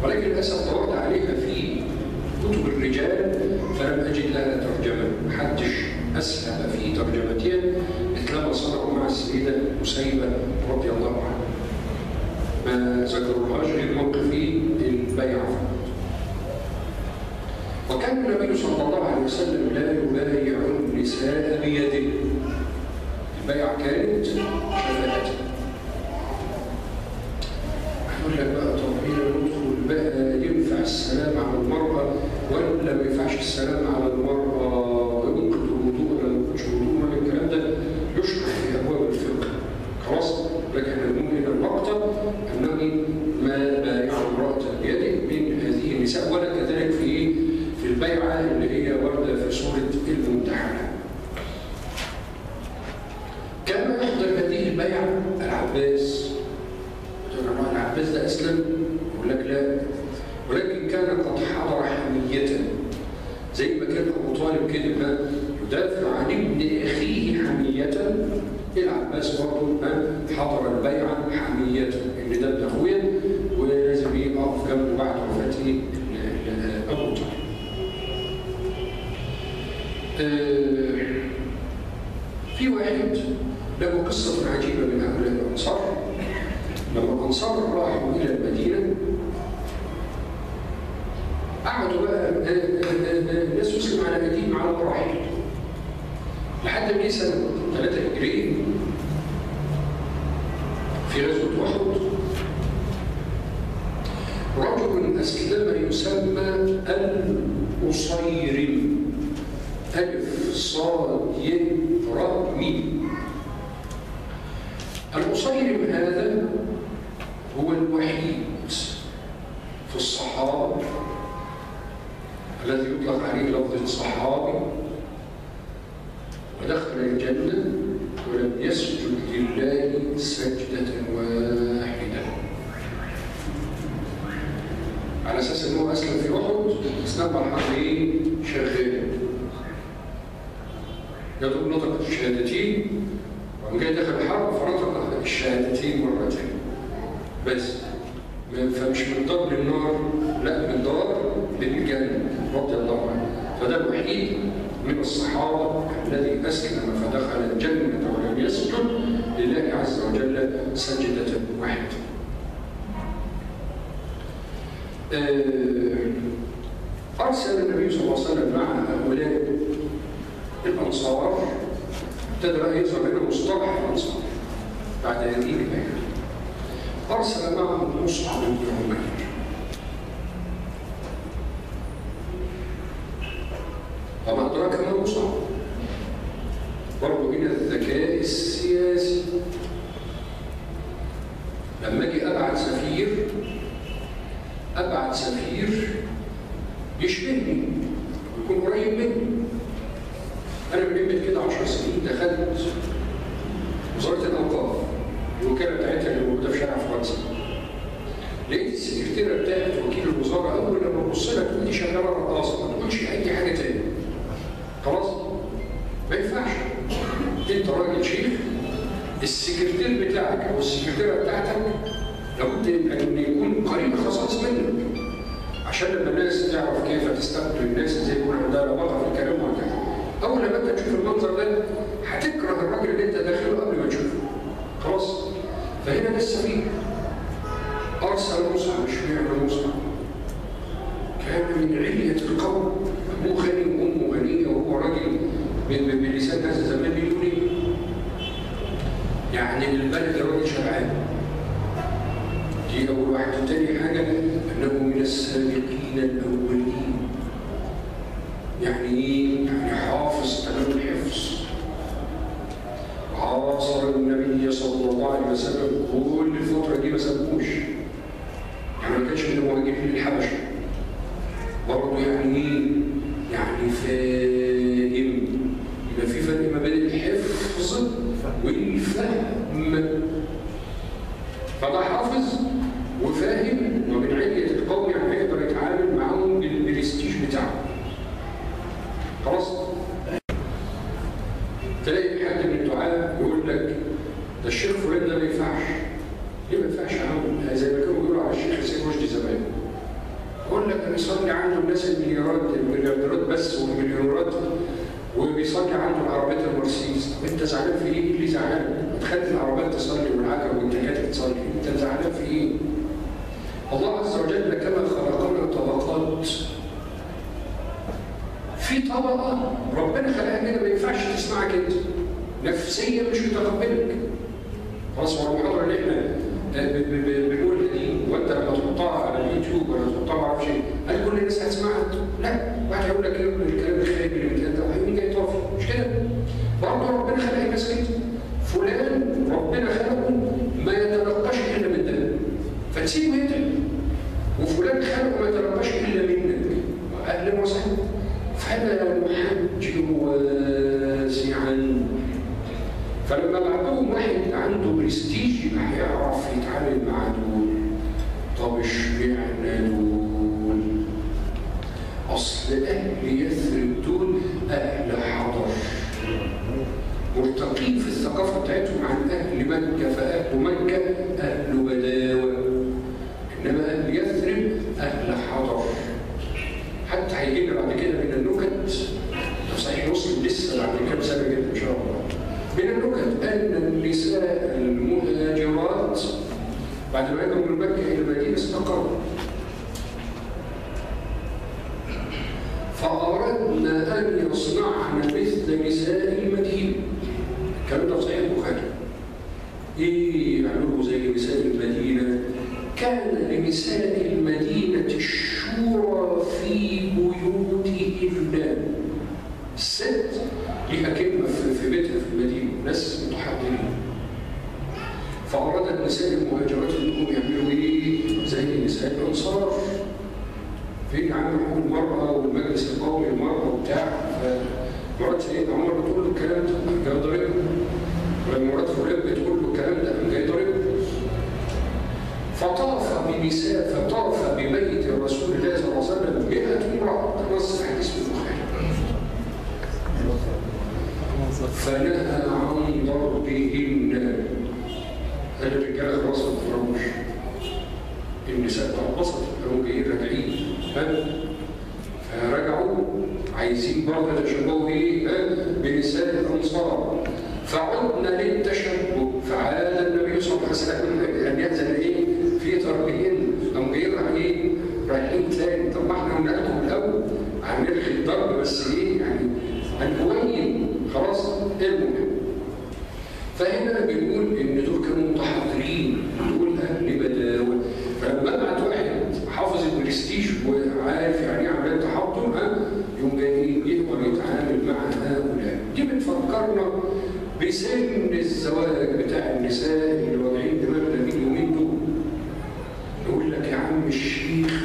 ولكن للأسف دورت عليها في كتب الرجال فلم أجد لها ترجمة. محدش أسهب في ترجمتها مثل ما صنعوا مع السيدة مسيبة رضي الله عنها. ما ذكروا غير موقف البيعة. وكان النبي صلى الله عليه وسلم لا يبايع النساء بيده. البيعة كانت شفاعته. أقول لك بقى طبيعي ندخل بقى ينفع السلام على المرأة ولا ما ينفعش السلام على المرأة، ينقض الوضوء ولا ما ينقضش الوضوء، ولا الكلام ده يشرح في أبواب الفقه. خلاص؟ لكن احنا نقول هنا النقطة أنه ما بايع امرأة بيده من هذه النساء، ولا كذلك في البيعة اللي هي واردة في سورة الممتحنة. كان يحضر هذه البيعة العباس. العباس ده أسلم؟ يقول لك لا، ولكن كان قد حضر حمية، زي ما كان أبو طالب كده يدافع عن ابن أخيه حمية. العباس برضه حضر البيعة حمية، إن ده ابن أخويا ولازم يقف جنبه بعد وفاته أبو طالب. في واحد له قصة عجيبة من هؤلاء الأنصار. لما الأنصار راحوا إلى المدينة قعدوا بقى الناس يسلم على أيديهم على مراحل لحد ما سنة 3 هجرية في غزوة أحد رجل أسلم يسمى الأصيرم. ألف صاد ي ر م. الأصيرم هذا هو الوحيد في الصحابة الذي يطلق عليه لفظ الصحابي ودخل الجنة ولم يسجد لله سجدة واحدة، على أساس أنه أسلم في أحد أثناء الحرب شغال يطلب نطق الشهادتين، وقام جاي دخل الحرب فرطق الشهادتين مرتين بس. فمش من دار للنار، لا من دار للجنة رضي الله عنه. فده الوحيد من الصحابة الذي أسلم فدخل الجنة ولم يسجد لله عز وجل سجدة واحدة. أرسل النبي صلى الله عليه وسلم مع هؤلاء الأنصار، ابتدى بقى يظهر لنا مصطلح الأنصار بعد هذه الآية. أرسل معهم مصعب بن عمير. وما أدراك ما مصعب؟ برضه من الذكاء السياسي. لما أجي أبعت سفير يشبهني ويكون قريب مني. أنا من قيمة كده 10 سنين دخلت وزارة الأوقاف، الوكالة بتاعتها اللي موجودة في شارع فرنسا. لقيت السكرتيرة بتاعت وكيل الوزارة أول لما تبص لك تقول دي شغالة رقاصة، ما تقولش أي حاجة تاني. خلاص؟ ما ينفعش. أنت راجل شيخ، السكرتير بتاعك أو السكرتيرة بتاعتك لابد أن يكون قريب خصائص منك، عشان لما الناس تعرف كيف تستقبل الناس ازاي يكون عندها لباقة في الكلام وهكذا. أول لما أنت تشوف المنظر ده هتكره الراجل اللي أنت داخله قبل ما تشوفه. خلاص؟ فهنا ده السفير. أرسل مصعب. اشمعنى مصعب؟ كان من علية القوم، أبوه غني وأمه غنية وهو راجل بلسان هذا الزمان بيقول يعني البلد راجل شبعان. دي أول واحد. تاني حاجة أنه من السابقين الأولين. يعني إيه؟ يعني حافظ تمام الحفظ. عاصر النبي صلى الله عليه وسلم كل الفترة دي ما سابوش. يعني ما كانش من المهاجرين للحبشة. برضه يعني إيه؟ يعني فاهم. يبقى في فرق ما بين الحفظ الحفظ والفهم. فده حافظ وفاهم ومن علية القوم، يعني هيقدر يتعامل معاهم بالبرستيج بتاعه. خلاص؟ تلاقي حد من الدعاء يقول لك ده الشيخ فلان ده ما ينفعش. ليه ما ينفعش يا عم؟ زي ما كانوا بيقولوا على الشيخ سيد رشدي زمان. يقول لك ده بيصلي عنده الناس المليارديرات بس والمليونيرات، وبيصلي عنده العربيات المرسيدس. انت زعلان في ايه؟ اللي زعلان؟ ما تخلي العربيات تصلي والعجل والتكاتك تصلي، انت زعلان في ايه؟ الله عز وجل كما خلقنا طبقات. في طبقه ربنا خلقها كده ما ينفعش تسمعك انت. نفسيا مش متقبلك. خلاص، هو المحاضره اللي احنا بنقولها دي وانت لما تحطها على اليوتيوب ولا تحطها ما اعرفش ايه، هل كل الناس هتسمعها؟ لا، واحد يقول لك الكلام الخارجي اللي بيتقال ده وهيقوم جاي طافي، مش كده؟ برضه ربنا خلق الناس كده. فلان ربنا خلقه ما يتلقاش الا من ده، فتسيبه يتعب. وفلان خلقه ما يتلقاش الا منك، اهلا وسهلا. فلا نحجر واسعا. فلما بعدهم واحد عنده برستيج يبقى هيعرف يتعامل مع دول. طب اشمعنى دول؟ اصل اهل يثرب دول اهل حضر، مرتقين في الثقافه بتاعتهم عن اهل مكه، فاهل مكه اهل بداوه، انما اهل يثرب اهل حضر. حتى هيجي لنا بعد كده من النكت، صحيح مسلم لسه بعد كام سنه كده ان شاء الله، من النكت ان النساء المهاجرات بعد ما يجوا من مكه الى المدينه استقروا، فاردنا ان يصنعن مثل نساء المدينه. الكلام ده في صحيح البخاري. ايه يعملوا زي نساء المدينه؟ كان لنساء المدينه الشورى في بيوتهن. الست ليها كلمه في بيتها في المدينه، ناس متحضرين. فاراد النساء المهاجرات انهم يعملوا ايه؟ زي نساء الانصار. فين عمل حقوق المراه والمجلس القومي للمراه وبتاع، فمرات سيدنا عمر بتقول له الكلام ده جاي ضاربه، ولما مرات فلان بتقول له الكلام ده جاي ضاربه. فطاف ببيت رسول الله صلى الله عليه وسلم 100 امراه، نص حديث في البخاري. فنهى عن ضربهن. قال الرجاله خلاص ما تضربوش. النساء اتبسطوا كانوا جايين راجعين، فرجعوا عايزين برضه يتشبهوا ايه؟ بنساء الانصار. فعدنا للتشبه، فعاد النبي صلى الله عليه وسلم ان ينزل ايه؟ في تربيهن. قاموا جايين رايحين تاني. طب ما احنا قلنا لكم الاول هنلغي الضرب، بس ايه يعني؟ هنقويم خلاص. المهم، فهنا بنقول ان دول كانوا متحضرين، دول اهل بداوه. فلما ابعت واحد حافظ البرستيج وعارف يعني ايه عمليه تحضر، يقوم جاي يقدر يتعامل مع هؤلاء. دي بتفكرنا بسن الزواج بتاع النساء اللي واجعين دماغنا بيه اليومين دول. يقول لك يا عم الشيخ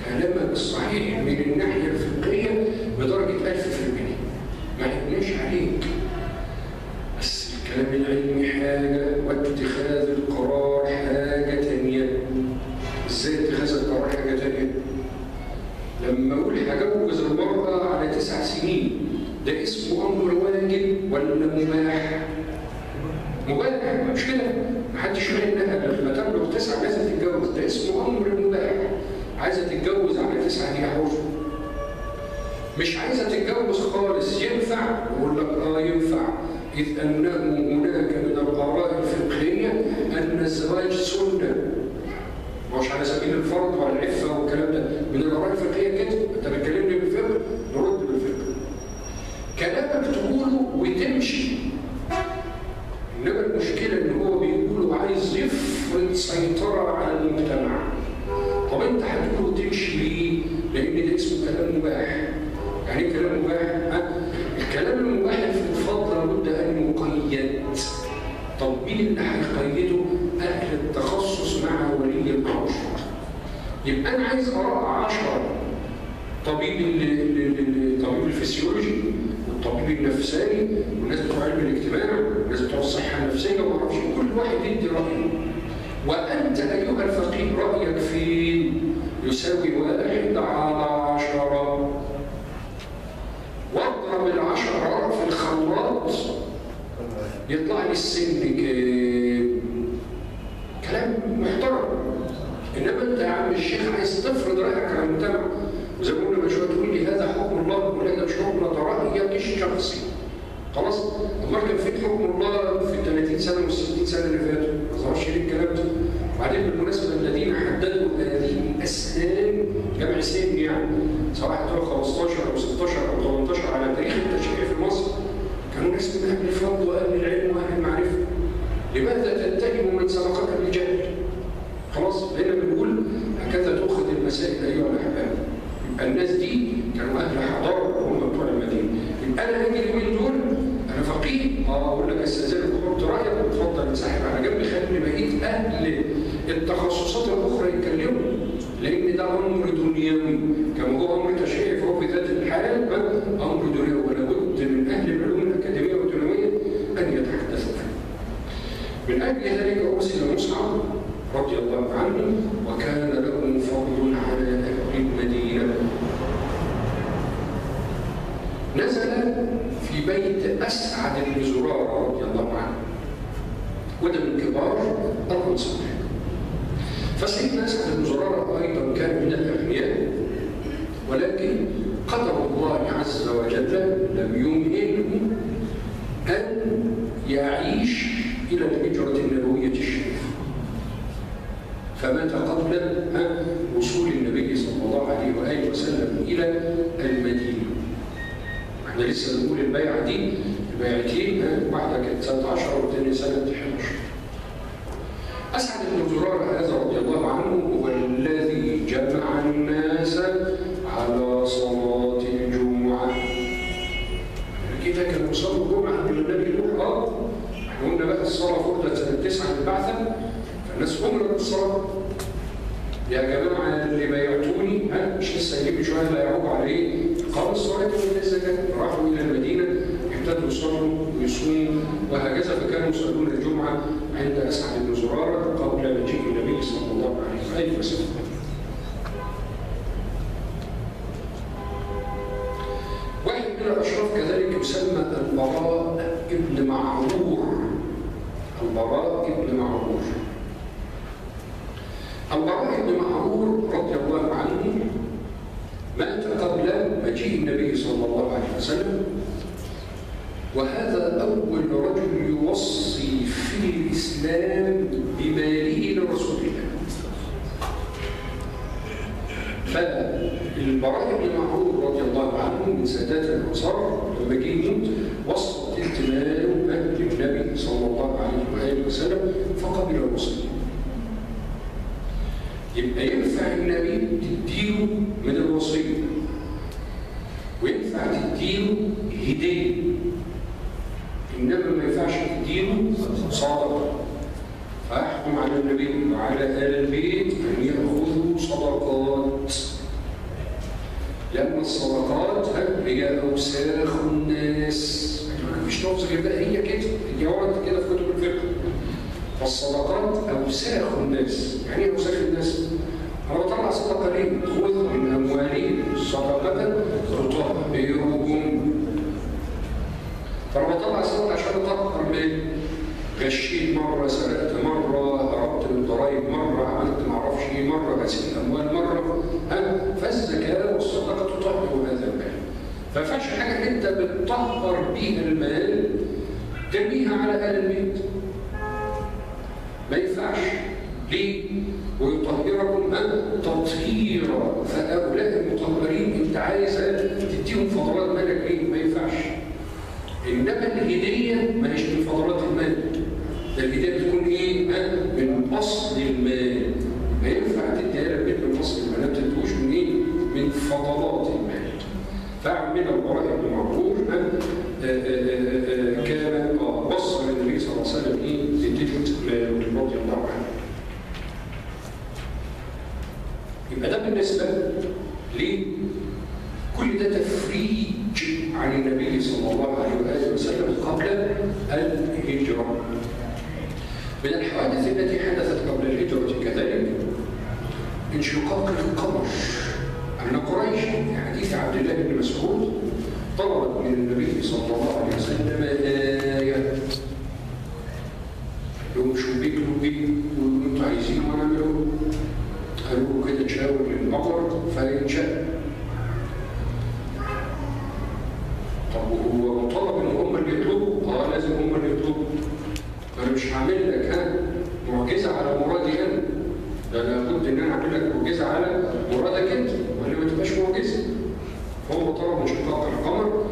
كلامك صحيح من الناحيه الفقهيه بدرجه 1000%، ما عيبناش عليك، بس الكلام العلمي حاجه واتخاذ القرار حاجه ثانيه. ازاي اتخاذ القرار حاجه ثانيه؟ لما اقول هجوز المراه على 9 سنين، ده اسمه امر واجب ولا مباح؟ مباح، مش كده؟ محدش يقول انها لما تبلغ 9 لازم تتجوز، ده اسمه امر مباح. عايزه تتجوز على 9 دي حر. مش عايزه تتجوز خالص، ينفع؟ يقول لك ينفع، اذ انه هناك من الاراء الفقهيه ان الزواج سنه. مش على سبيل الفرض ولا العفه والكلام ده، من الاراء الفقهيه كده. انت بتكلمني بالفقه نرد بالفقه. كلامك تقوله وتمشي، انما المشكله ان هو بيقول عايز يفرض سيطره على المجتمع. طب انت هتقول وتمشي ليه؟ لان ده اسمه كلام مباح. يعني ايه كلام مباح؟ الكلام المباح المفضل لابد ان يقيد. طب مين اللي هيقيده؟ اهل التخصص مع ولي الامر. يبقى انا عايز اراء 10 طبيب الفسيولوجي والطبيب النفساني والناس بتوع علم الاجتماع رأيه. وأنت أيها الفقيه رأيك فين؟ يساوي 1/10. واضرب 10 في الخلاط يطلع لي السن كلام محترم. إنما أنت يا عم الشيخ عايز تفرض رأيك على المجتمع، وزي ما قلنا من شوية تقول لي هذا حكم الله، ولا ده مش حكم الله، ده رأيك الشخصي. خلاص؟ أمال كان فين حكم الله في ال 30 سنة وال 60 سنة اللي فاتوا؟ ما ظهرش ليه الكلام ده؟ وبعدين بالمناسبة الذين حددوا هذه الأسنان جمع سن يعني، سواء بتوع 15 أو 16 أو 18 على تاريخ التشريع في مصر، كانوا ناس من أهل الفضل وأهل العلم وأهل المعرفة. لماذا تتهم من سبقك بالجهل؟ خلاص؟ هنا بنقول هكذا تؤخذ المسائل أيها الأحباب. يبقى الناس دي كانوا أهل حضارة وهم بتوع المدينة. يبقى أنا هاجي اليومين دول أنا فقيه، أقول لك استاذنك وحط رأيك وتفضل انسحب على جنب، خلي بقية أهل التخصصات الأخرى يتكلموا، لأن ده أمر دنيوي كما هو أمر تشريعي، فهو في ذات الحال أمر دنيوي، ولا بد من أهل العلوم الأكاديمية والدنيوية أن يتحدثوا فيه. من أجل ذلك أرسل مصعب رضي الله عنه، وكان له فضل على أهل المدينة. نزل في بيت أسعد بن زرارة رضي الله عنه، وده من كبار الأنصار. فسيدنا أسعد بن زرارة أيضا كان من الأغنياء، ولكن قدر الله عز وجل لم يمهله أن يعيش إلى الهجرة النبوية الشريفة، فمات قبل وصول النبي صلى الله عليه وآله وسلم إلى المدينة. احنا لسه بنقول البيعة دي البيعتين، واحدة كانت سنة 10 والثانية سنة 11. أسعد بن زرارة هذا رضي الله عنه هو الذي جمع الناس على صلاة الجمعة. كده كانوا يصلوا الجمعة قبل النبي يروح. احنا قلنا بقى الصلاة فرضت سنة 9 للبعثة، فالناس أمرت بالصلاة. يا جماعة اللي بايعتوني مش لسه هيجيب شوية لا يعوق عليه، قاموا الصلاة والزكاة، راحوا إلى المدينة ابتدوا يصلوا ويصوموا وهكذا، فكانوا يصلون الجمعة عند أسعد بن زرارة قبل مجيء النبي صلى الله عليه وسلم. واحد من الأشراف كذلك يسمى البراء ابن معرور. البراء ابن معرور. البراء بن معرور رضي الله عنه مات قبل مجيء النبي صلى الله عليه وسلم، وهذا أول رجل يوصي في الإسلام بماله لرسول الله. فالبراء بن معرور رضي الله عنه من سادات الأنصار، لما جه يموت وصى ائتمانه للنبي صلى الله عليه وآله وسلم فقبل الوصية. يبقى ينفع النبي تديله من الوصية، وينفع تديله هدية، إنما ما ينفعش تديله صدقة. فأحكم على النبي وعلى آل البيت أن يأخذوا صدقات، لأن الصدقات هي أوساخ الناس. مش لفظ كده، هي كده، هي ورد كده في كتب الفقه. فالصدقات أوساخ الناس. يعني ايه أوساخ الناس؟ أنا بطلع صدقة ليه؟ خذ من أموالهم صدقة تطهرهم. فأنا بطلع صدقة عشان أطهر من غشيت مرة، سرقت مرة، هربت من الضرايب مرة، عملت معرفش إيه مرة، غسيل أموال مرة. فالزكاة والصدقة تطهر هذا المال. ما ينفعش حاجة أنت بتطهر بيها المال ترميها على آل البيت. ما ينفعش. ليه؟ ويطهركم تطهيرا. فهؤلاء المطهرين انت عايز تديهم فضلات مالك ليه؟ ما ينفعش. انما الهديه ما هيش من فضلات المال، ده الهديه بتكون ايه؟ من اصل المال. ما ينفع تديها للبيت من اصل المال، ما تدوش من ايه؟ من فضلات المال. فعمل البراء بن معرور كان وصل النبي صلى الله عليه وسلم لتلك ماله رضي الله عنه. يبقى ده بالنسبة ليه؟ كل ده تفريج عن النبي صلى الله عليه وآله وسلم قبل الهجرة. من الحوادث التي حدثت قبل الهجرة كذلك انشقاق القمر، أن قريش في حديث عبد الله بن مسعود طلبت من النبي صلى الله عليه وسلم آية، لو شو بيكلوا بيه وانتوا عايزين ونعملوا، قالوا كده تشاور للقمر فينشق. طب هو مطالب ان هم اللي يطلبوا؟ لازم هم اللي يطلبوا. انا مش هعمل لك معجزه على مرادي انا، ده لابد ان انا اعمل لك معجزه على مرادك انت، ولا ما تبقاش معجزه. هو طلب انشقاق القمر،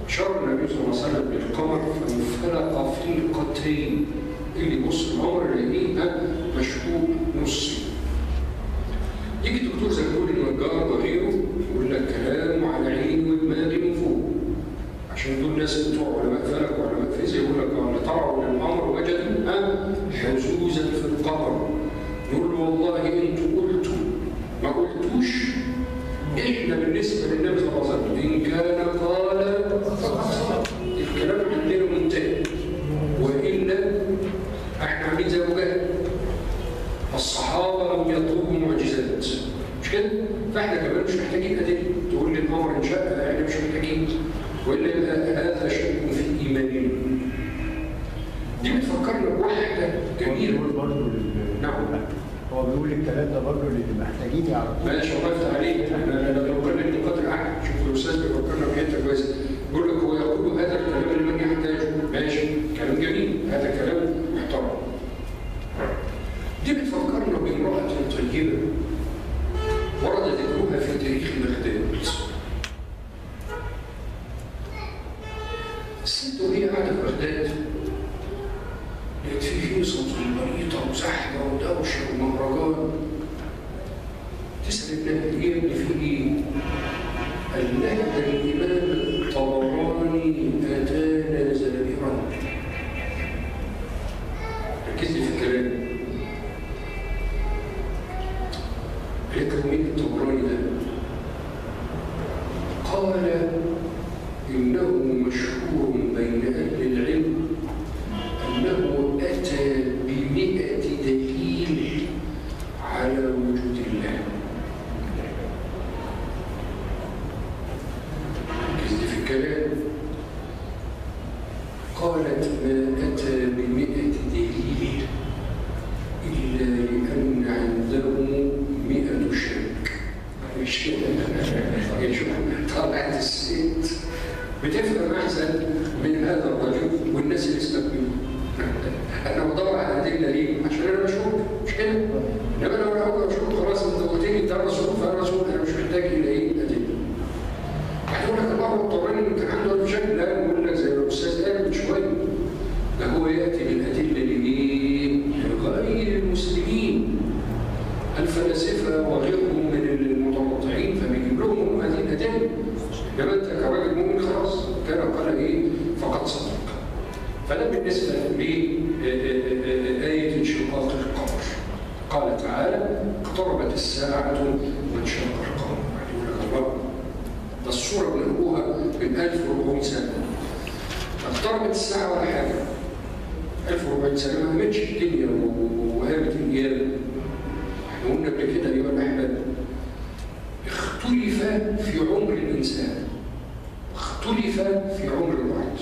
اشار النبي صلى الله عليه وسلم بالقمر فانفلق فلقتين، اللي يبص القمر يلاقيه مشقوق نصي. يجي الدكتور زي ما بيقول النجار وغيره يقول لك كلام على عيني ودماغي من فوق، عشان دول ناس بتوع علماء فلك وعلماء فيزياء، يقول لك اللي طلعوا للقمر وجدوا حزوزا في القمر. نقول له والله انتوا قلتوا ما قلتوش، احنا بالنسبه للنبي صلى الله عليه وسلم ان كان قال فقط الكلام عندنا منتهي، والا احنا عاملين زي ابو جهل. الصحابه لم يطلبوا معجزات، مش كده؟ فاحنا كمان مش محتاجين ادله. تقول لي القمر انشق، احنا مش محتاجين، والا يبقى هذا شيء في ايماننا. دي بتفكرنا بواحده جميله. نعم،
هو بيقول الكلام ده برضه اللي محتاجين يعرفوه.
ماشي، الله يفتح عليك. احنا بنقرر نقاط العقل. شوف الاستاذ بيفكرنا بحته كويسه. بيقول لك هو يقول هذا الكلام لمن يحتاجه. ماشي، كلام جميل، هذا كلام محترم. دي بتفكرنا بامراه طيبه ورد ذكرها في تاريخ بغداد. الست وهي قاعده في بغداد لقيت في هيصه ومريضه وزحمه ودوشه ومهرجان. تسال ابنها ايه يا ابني في ايه؟ قال لها ده الامام الطبراني اتانا زائرا. ركزت في الكلام. قالت له مين الطبراني ده؟ قال انه مشهور بين اهل العلم أنه أتى ب100 دليل على وجود الله. ركزت في الكلام. قالت ما أتى ب100 دليل إلا لأن عنده 100 شك. مش كده؟ يشوف طلعت الست بتفهم أحسن من هذا الرجل والناس اللي استقبلوه. انا بدور على ادله ليه؟ عشان انا مشهور، مش كده؟ انما لو انا مشهور خلاص انت قلت لي ده الرسول فانا رسول، انا مش محتاج الى ايه؟ ادله. هتقول لك الله الطبراني انت عنده بشكل، لا نقول لك زي ما الاستاذ قال من شويه، ده هو ياتي بالادله لايه؟ لغير المسلمين، الفلاسفه وغيرهم من المتنطعين، فبيجيب لهم هذه الادله. انما انت كراجل مؤمن خلاص كان قال ايه؟ فقد صدق. فده بالنسبة لآية انشقاق القمر. قال تعالى اقتربت الساعة وانشق القمر. يقول لك الله، ده الصورة بنقولها من 1400 سنة. اقتربت الساعة ولا حاجة. 1400 سنة ما همتش الدنيا وهامت الأيام. احنا قلنا قبل كده أيها الأحباب، اختلف في عمر الإنسان، اختلف في عمر الأرض.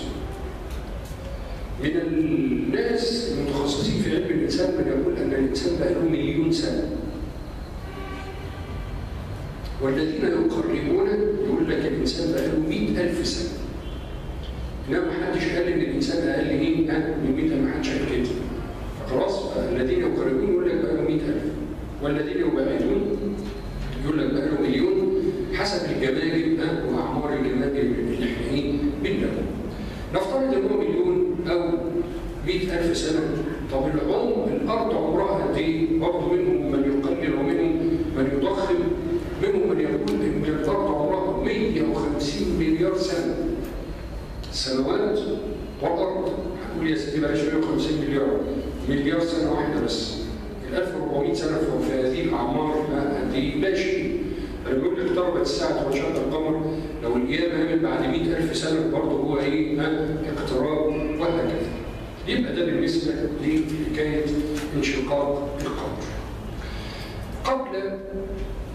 من الناس المتخصصين في علم الإنسان من يقول أن الإنسان بقى له 1,000,000 سنة، والذين يقربون يقول لك الإنسان بقى له 100,000 سنة. إنما ما حدش قال إن الإنسان أقل من 100,000، ما حدش قال كده. فخلاص الذين يقربون يقول لك بقى له 100,000، والذين يبعدون يقول لك بقى له 1,000,000 حسب الجماجم وأعمار الجماجم اللي احنا بينا. نفترض ان هو 1,000,000 أو 100,000 سنة. طب الأرض عمرها قد إيه؟ برضه منهم من يقلل ومنهم من يضخم، منهم من يقول إن الأرض عمرها 150 مليار سنة. سنوات والأرض هنقول يا سيدي بلاش 150 مليار سنة واحدة بس. 1400 سنة في هذه الأعمار دي ماشي. لما يقول لك اقتربت الساعة وانشق القمر، لو القيامة قامت بعد 100,000 سنة برضه هو ايه؟ اقتراب وهكذا. يبقى ده بالنسبة لحكاية انشقاق القبر. قبل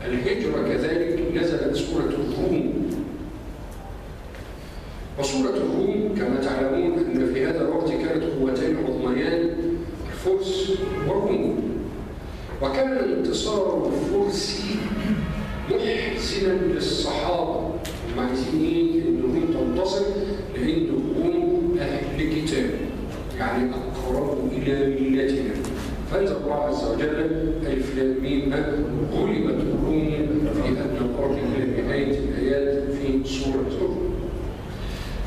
الهجرة كذلك نزلت سورة الروم. وسورة الروم كما تعلمون أن في هذا الوقت كانت قوتين عظميان الفرس والروم، وكان الانتصار الفرسي محزنا للصحابة. هم عايزين ايه؟ ان الروم تنتصر لان الروم اهل كتاب، يعني اقرب الى ملتنا. فانزل الله عز وجل الف لام ميم غلبت الروم في ادنى الارض الى نهايه الايات في سوره الروم.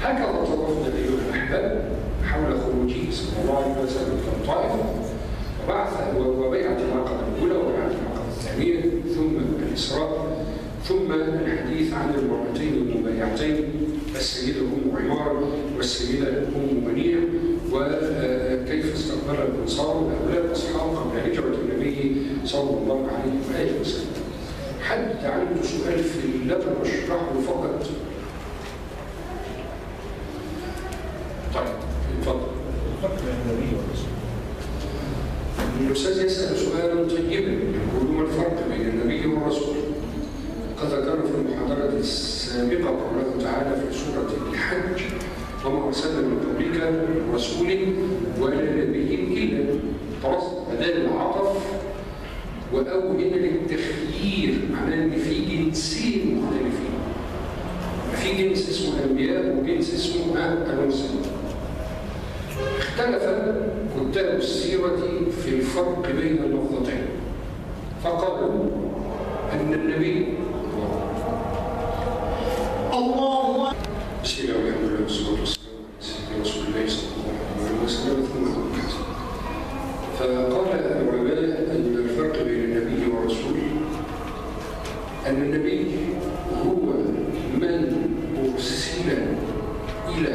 هكذا طرفنا ايها الاحباب حول خروجه صلى الله عليه وسلم من الطائف وبيعه العقبه الاولى وبيعه العقبه الثانيه ثم الاسراء، ثم الحديث عن المرأتين المبايعتين السيدة أم عمار والسيدة أم منيع، وكيف استقبل الأنصار هؤلاء الأصحاب قبل هجرة النبي صلى الله عليه وآله وسلم. حد عنده سؤال في اللي أنا بشرحه فقط؟ طيب اتفضل.
الفرق بين النبي والرسول.
الأستاذ يسأل سؤالا طيبا يقول ما الفرق بين النبي والرسول؟ قد ذكر في المحاضرة السابقة قوله تعالى في سورة الحج وما أرسلنا من قبلك من رسول ولا نبي إلا. خلاص بدل العطف وأو هنا للتخيير، معناه إن في جنسين مختلفين. في جنس اسمه الأنبياء وجنس اسمه المرسلين. اختلف كتاب السيرة في الفرق بين اللفظتين، فقالوا أن النبي الله بسم الله والحمد لله والصلاة والسلام على سيدنا رسول الله صلى الله عليه وسلم ثم أما بعد. فقال العلماء أن الفرق بين النبي والرسول أن النبي هو من أرسل إلى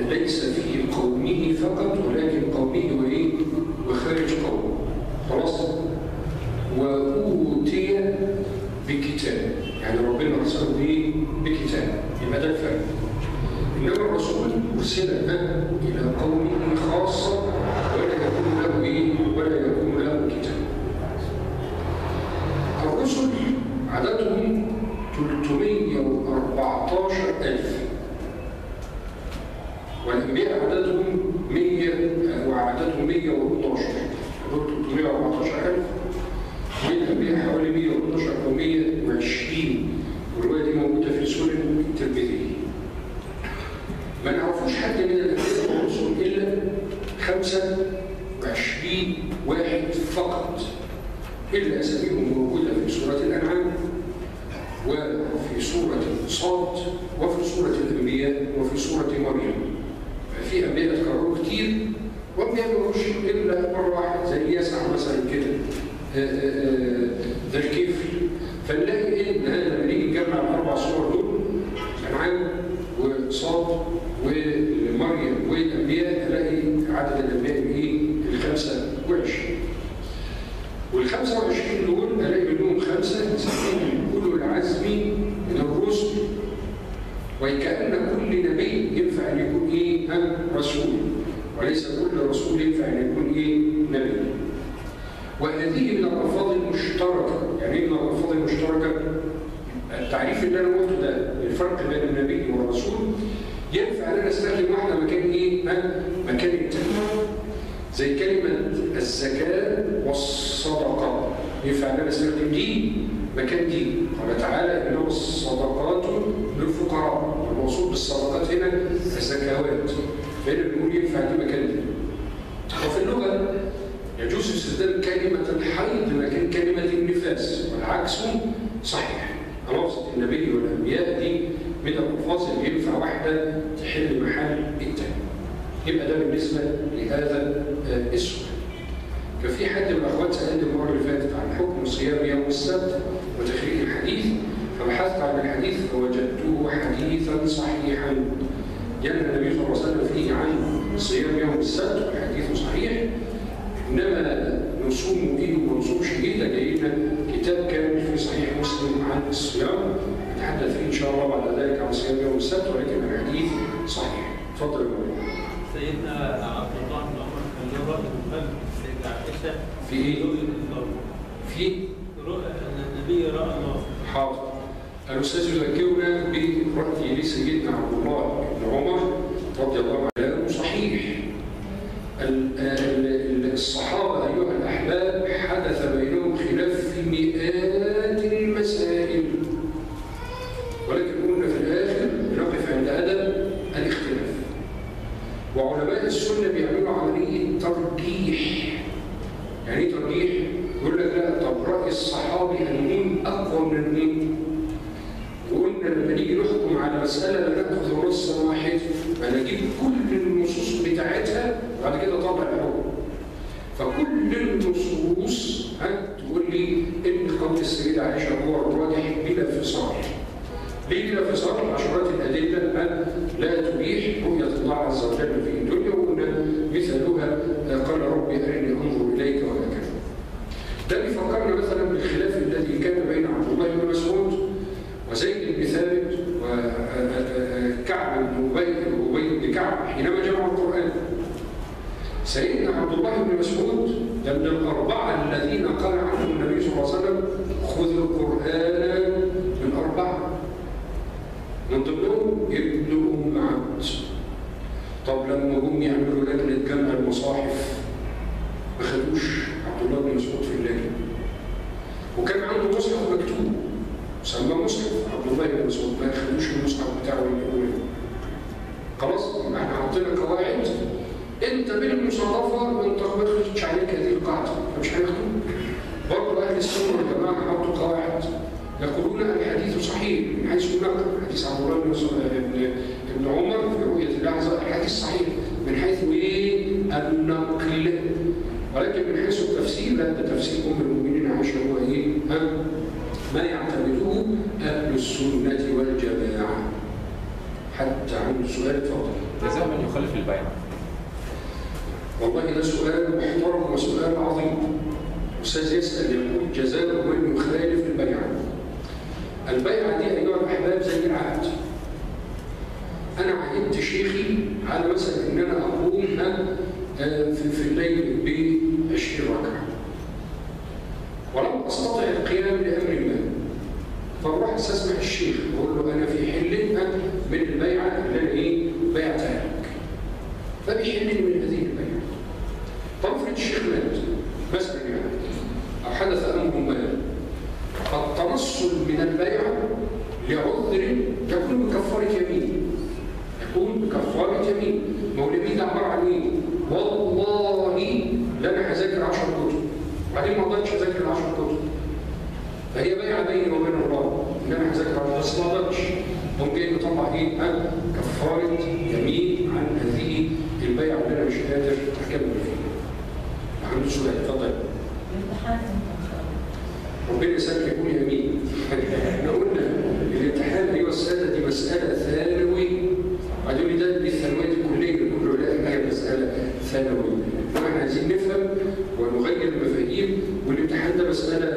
ليس في قومه فقط ولكن قومه وخارج قومه. خلاص؟ وأوتي بكتاب، يعني ربنا أرسله بكتاب، يبقى ده الفرق. إنما الرسول أرسل إلى قومه خاصة ولا يكون له كتاب. الرسل عددهم 314,000 والأنبياء عددهم 112. دول 314,000 والأنبياء حوالي 112 أو 120، والرواية دي موجودة في سنن الترمذي. ما نعرفوش حد من الأنبياء والرسل إلا 25 واحد فقط، إلا أساميهم موجودة في سورة الأنعام وفي سورة صاد وفي سورة الأنبياء وفي سورة مريم. في أنبياء اتكرروا كتير وأنبياء ما يقولوش إلا مرة واحدة، زي يسع مثلا كده ذا الكفل. فنلاقي ان هذا لما نيجي نجمع الاربع صور دول الانعام وصاد ومريم والانبياء نلاقي عدد الانبياء ال 25. وال 25 دول نلاقي منهم 5 نسميهم اولو العزم من الرسل، وكأن كل نبي ينفع ان يكون رسول، وليس كل رسول ينفع ان يكون نبي. وهذه من الألفاظ المشتركة. يعني ايه من الألفاظ المشتركة؟ التعريف اللي أنا قلته ده الفرق بين النبي والرسول ينفع أن أنا أستخدم واحدة مكان مكان التاني. زي كلمة الزكاة والصدقة ينفع أن أنا أستخدم دي مكان دي. قال تعالى إنما الصدقات للفقراء، والمقصود بالصدقات هنا الزكوات، فهنا بنقول ينفع دي مكان دي. وفي اللغة يجوز استخدام كلمة الحيض مكان كلمة النفاس، والعكس صحيح. لفظة النبي والأنبياء دي من الألفاظ اللي ينفع واحدة تحل محل التاني. يبقى ده بالنسبة لهذا السؤال. ففي حد من الأخوات سألني المرة اللي فاتت عن حكم صيام يوم السبت وتخريج الحديث، فبحثت عن الحديث فوجدته حديثا صحيحا ينهى النبي صلى الله عليه وسلم فيه عن صيام يوم السبت، والحديث صحيح. إنما نصوم إيه وما نصومش إيه، ده جاي لنا كتاب كامل في صحيح مسلم عن الصيام، نتحدث فيه إن شاء الله بعد ذلك عن صيام يوم السبت، ولكن الحديث صحيح. اتفضل يا مولانا.
سيدنا
في ايه؟ في
رؤى ان النبي راى الله.
حاضر. الاستاذ يذكرنا برأي سيدنا عبد الله بن عمر رضي الله عنه صحيح. الصحابه ايها الاحباب حدث بينهم خلاف في مئات المسائل، ولكن قلنا في الاخر نقف عند ادب الاختلاف. وعلماء السنه بيعملوا عمليه ترجيح. يعني ايه ترجيح؟ يقول لك لا، طب راي الصحابي المين اقوى من المين؟ وقلنا لما نيجي نحكم على مساله لا ناخذ نصا واحد، فنجيب كل النصوص بتاعتها وبعد كده طبع الحكم. فكل النصوص تقول لي ان قول السيده عائشه هو الراجح بلا فصال. ليه بلا فصال؟ عشرات الادله لا تبيح رؤيه الله عز وجل في الدنيا، وقلنا مثالها قال ربي ارني انظر اليك وهكذا. ده بيفكرنا مثلا بالخلاف الذي كان بين عبد الله بن مسعود وزيد بن ثابت وكعب بن ابي بن كعب حينما جمعوا القران. سيدنا عبد الله بن مسعود من الاربعه الذين قال عنهم النبي صلى الله عليه وسلم خذ القران من اربعه، من ضمنهم ابن ام عبد. طب لما هم يعملوا لجنه جمع المصاحف ما خدوش عبد الله بن مسعود في اللجنه، وكان عنده مصحف مكتوب سماه مصحف عبد الله بن مسعود، ما خدوش المصحف بتاعه اللي خلاص. يبقى احنا حاطين قواعد، انت بالمصادفه ما تخرجش عليك هذه القاعده مش هياخدوك. برضه اهل السنه والجماعه حطوا قواعد يقولون الحديث صحيح من حيث النقل، حديث عبد الله بن عمر في رؤيه الله عز وجل الحديث صحيح من حيث ايه؟ النقل. ولكن من حيث التفسير لا، ده تفسير ام المؤمنين عائشه هو ايه؟ ما يعتمده اهل السنه والجماعه. حتى عن سؤال اتفضل.
جزاء من يخالف البيعه.
والله ده سؤال محترم وسؤال عظيم. أستاذ يسأل يقول جزاء من يخالف البيعة. البيعة دي أيها الأحباب زي العهد. أنا عهدت شيخي على مثلا إن أنا أقوم في الليل ب20 ركعة، ولم أستطع القيام لأمر ما، فأروح أستسمح الشيخ وأقول له أنا في حل من البيعة اللي أنا إيه؟ بيعتها لك، فبيحلني من هذه البيعة. طب افرض الشيخ مات مثلا يعني، أو حدث أمر ما، فالتنصل من البيعة لعذر يكون بكفارة يمين. يكون بكفارة يمين. ما هو اليمين ده عبارة عن إيه؟ والله لا أنا هذاكر 10 كتب، وبعدين ما قدرتش أذاكر 10 كتب. فهي بيعة بيني وبين الله إن أنا هذاكر بس ما قدرتش. ممكن نطلع إيه؟ كفارة يمين عن هذه البيعة اللي أنا مش قادر أكمل فيها. عنده سؤال اتفضل. ربنا يسلمك يقول يمين. احنا قلنا الامتحان ايها الساده دي مساله ثانوي، وبعدين لي ده الثانويه دي كليه، نقول له لا هي مساله ثانوي. واحنا عايزين نفهم ونغير المفاهيم، والامتحان ده مساله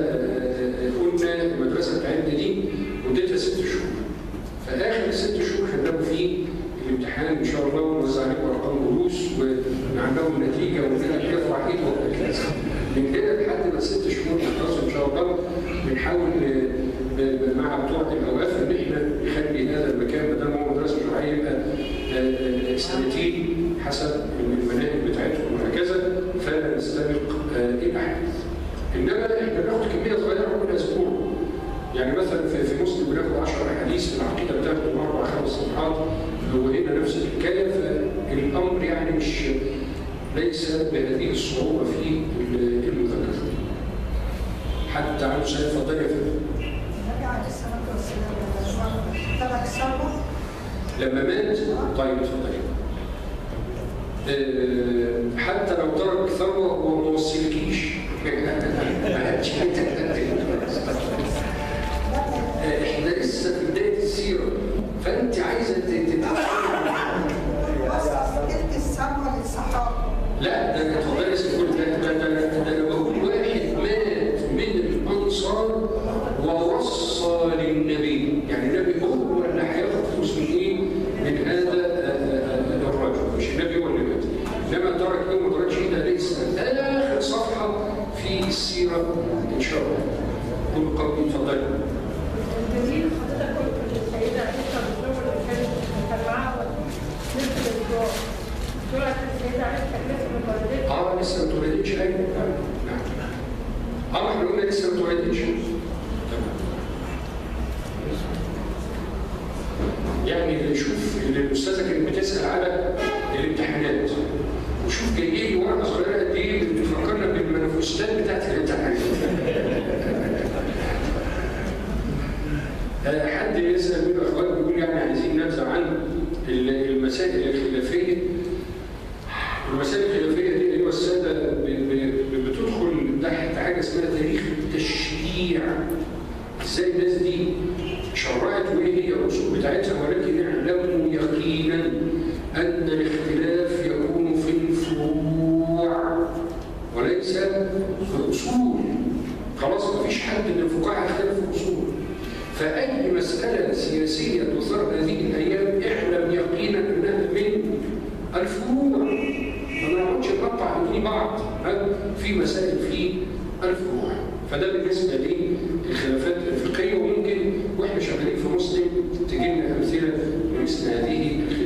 قلنا المدرسه بتاعتنا دي مدتها 6 شهور. فاخر 6 شهور هنلاقوا فيه الامتحان ان شاء الله، ونوزع عليكم ارقام دروس ونعلموا النتيجه ونقول يرفع ايده وهكذا. من هنا لحد ما 6 شهور نخلص ان شاء الله. بنحاول مع بتوع الاوقاف ان احنا نخلي هذا المكان بدل ما هو مدرسه شرعيه يبقى 2 سنين حسب المناهج بتاعتهم وهكذا، فلا نستبق الاحداث. انما احنا بناخد كميه صغيره كل اسبوع. يعني مثلا في مسلم بناخد 10 احاديث في العقيده بتاعته 4 5 صفحات، وهنا نفس الحكايه. فالامر يعني مش ليس بهذه الصعوبه في المذاكره. حتى عنده سؤال اتفضل يا فندم. لما مات طيب اتفضل. حتى لو ترك ثروه هو ما وصلكيش. احنا لسه في بدايه السيره، فانت عايزه
الثروه للصحابه.
لا ده اتفضلي كل ده انا بقول واحد مات من الانصار ووصى للنبي، يعني النبي هو اللي هياخد فلوس من ايه؟ من هذا الرجل، مش النبي هو اللي مات. انما ترك ايه وما تركش ايه ده ليس اخر صفحه في الصلاة إن شاء الله. كل قولي اتفضلي.
الجميل حضرتك قلت السيدة عائشة بالزوج اللي كان معاها نفس الدكتور. دولت السيدة عائشة لسه ما اتولدتش.
لسه ما اتولدتش. أيوه نعم. احنا قلنا لسه ما اتولدتش. يعني شوف الاستاذه كانت بتسال على الامتحانات، وشوف جاي لي ورقه صغيره قد ايه بتفكرنا بالمنافستات بتاعت الامتحانات. حد يسال من الاخوات بيقول يعني عايزين نبذه عن المسائل الخلافيه. المسائل الخلافيه دي ايها الساده بتدخل تحت حاجه اسمها تاريخ التشريع. ازاي الناس دي شرعت وايه هي الاصول بتاعتها، ولكن اعلموا يقينا ان الاختلاف يكون في الفروع وليس في الاصول. خلاص مفيش حد من الفقهاء اختلف في الاصول. فاي مساله سياسيه تثار هذه الايام اعلم يقينا انها من الفروع. ما نقعدش نقطع بدون بعض في مسائل في الفروع. فده بالنسبه للخلافات الفقهيه، وممكن واحنا شغالين في مسلم تجي لنا امثله لمثل هذه الخلافات.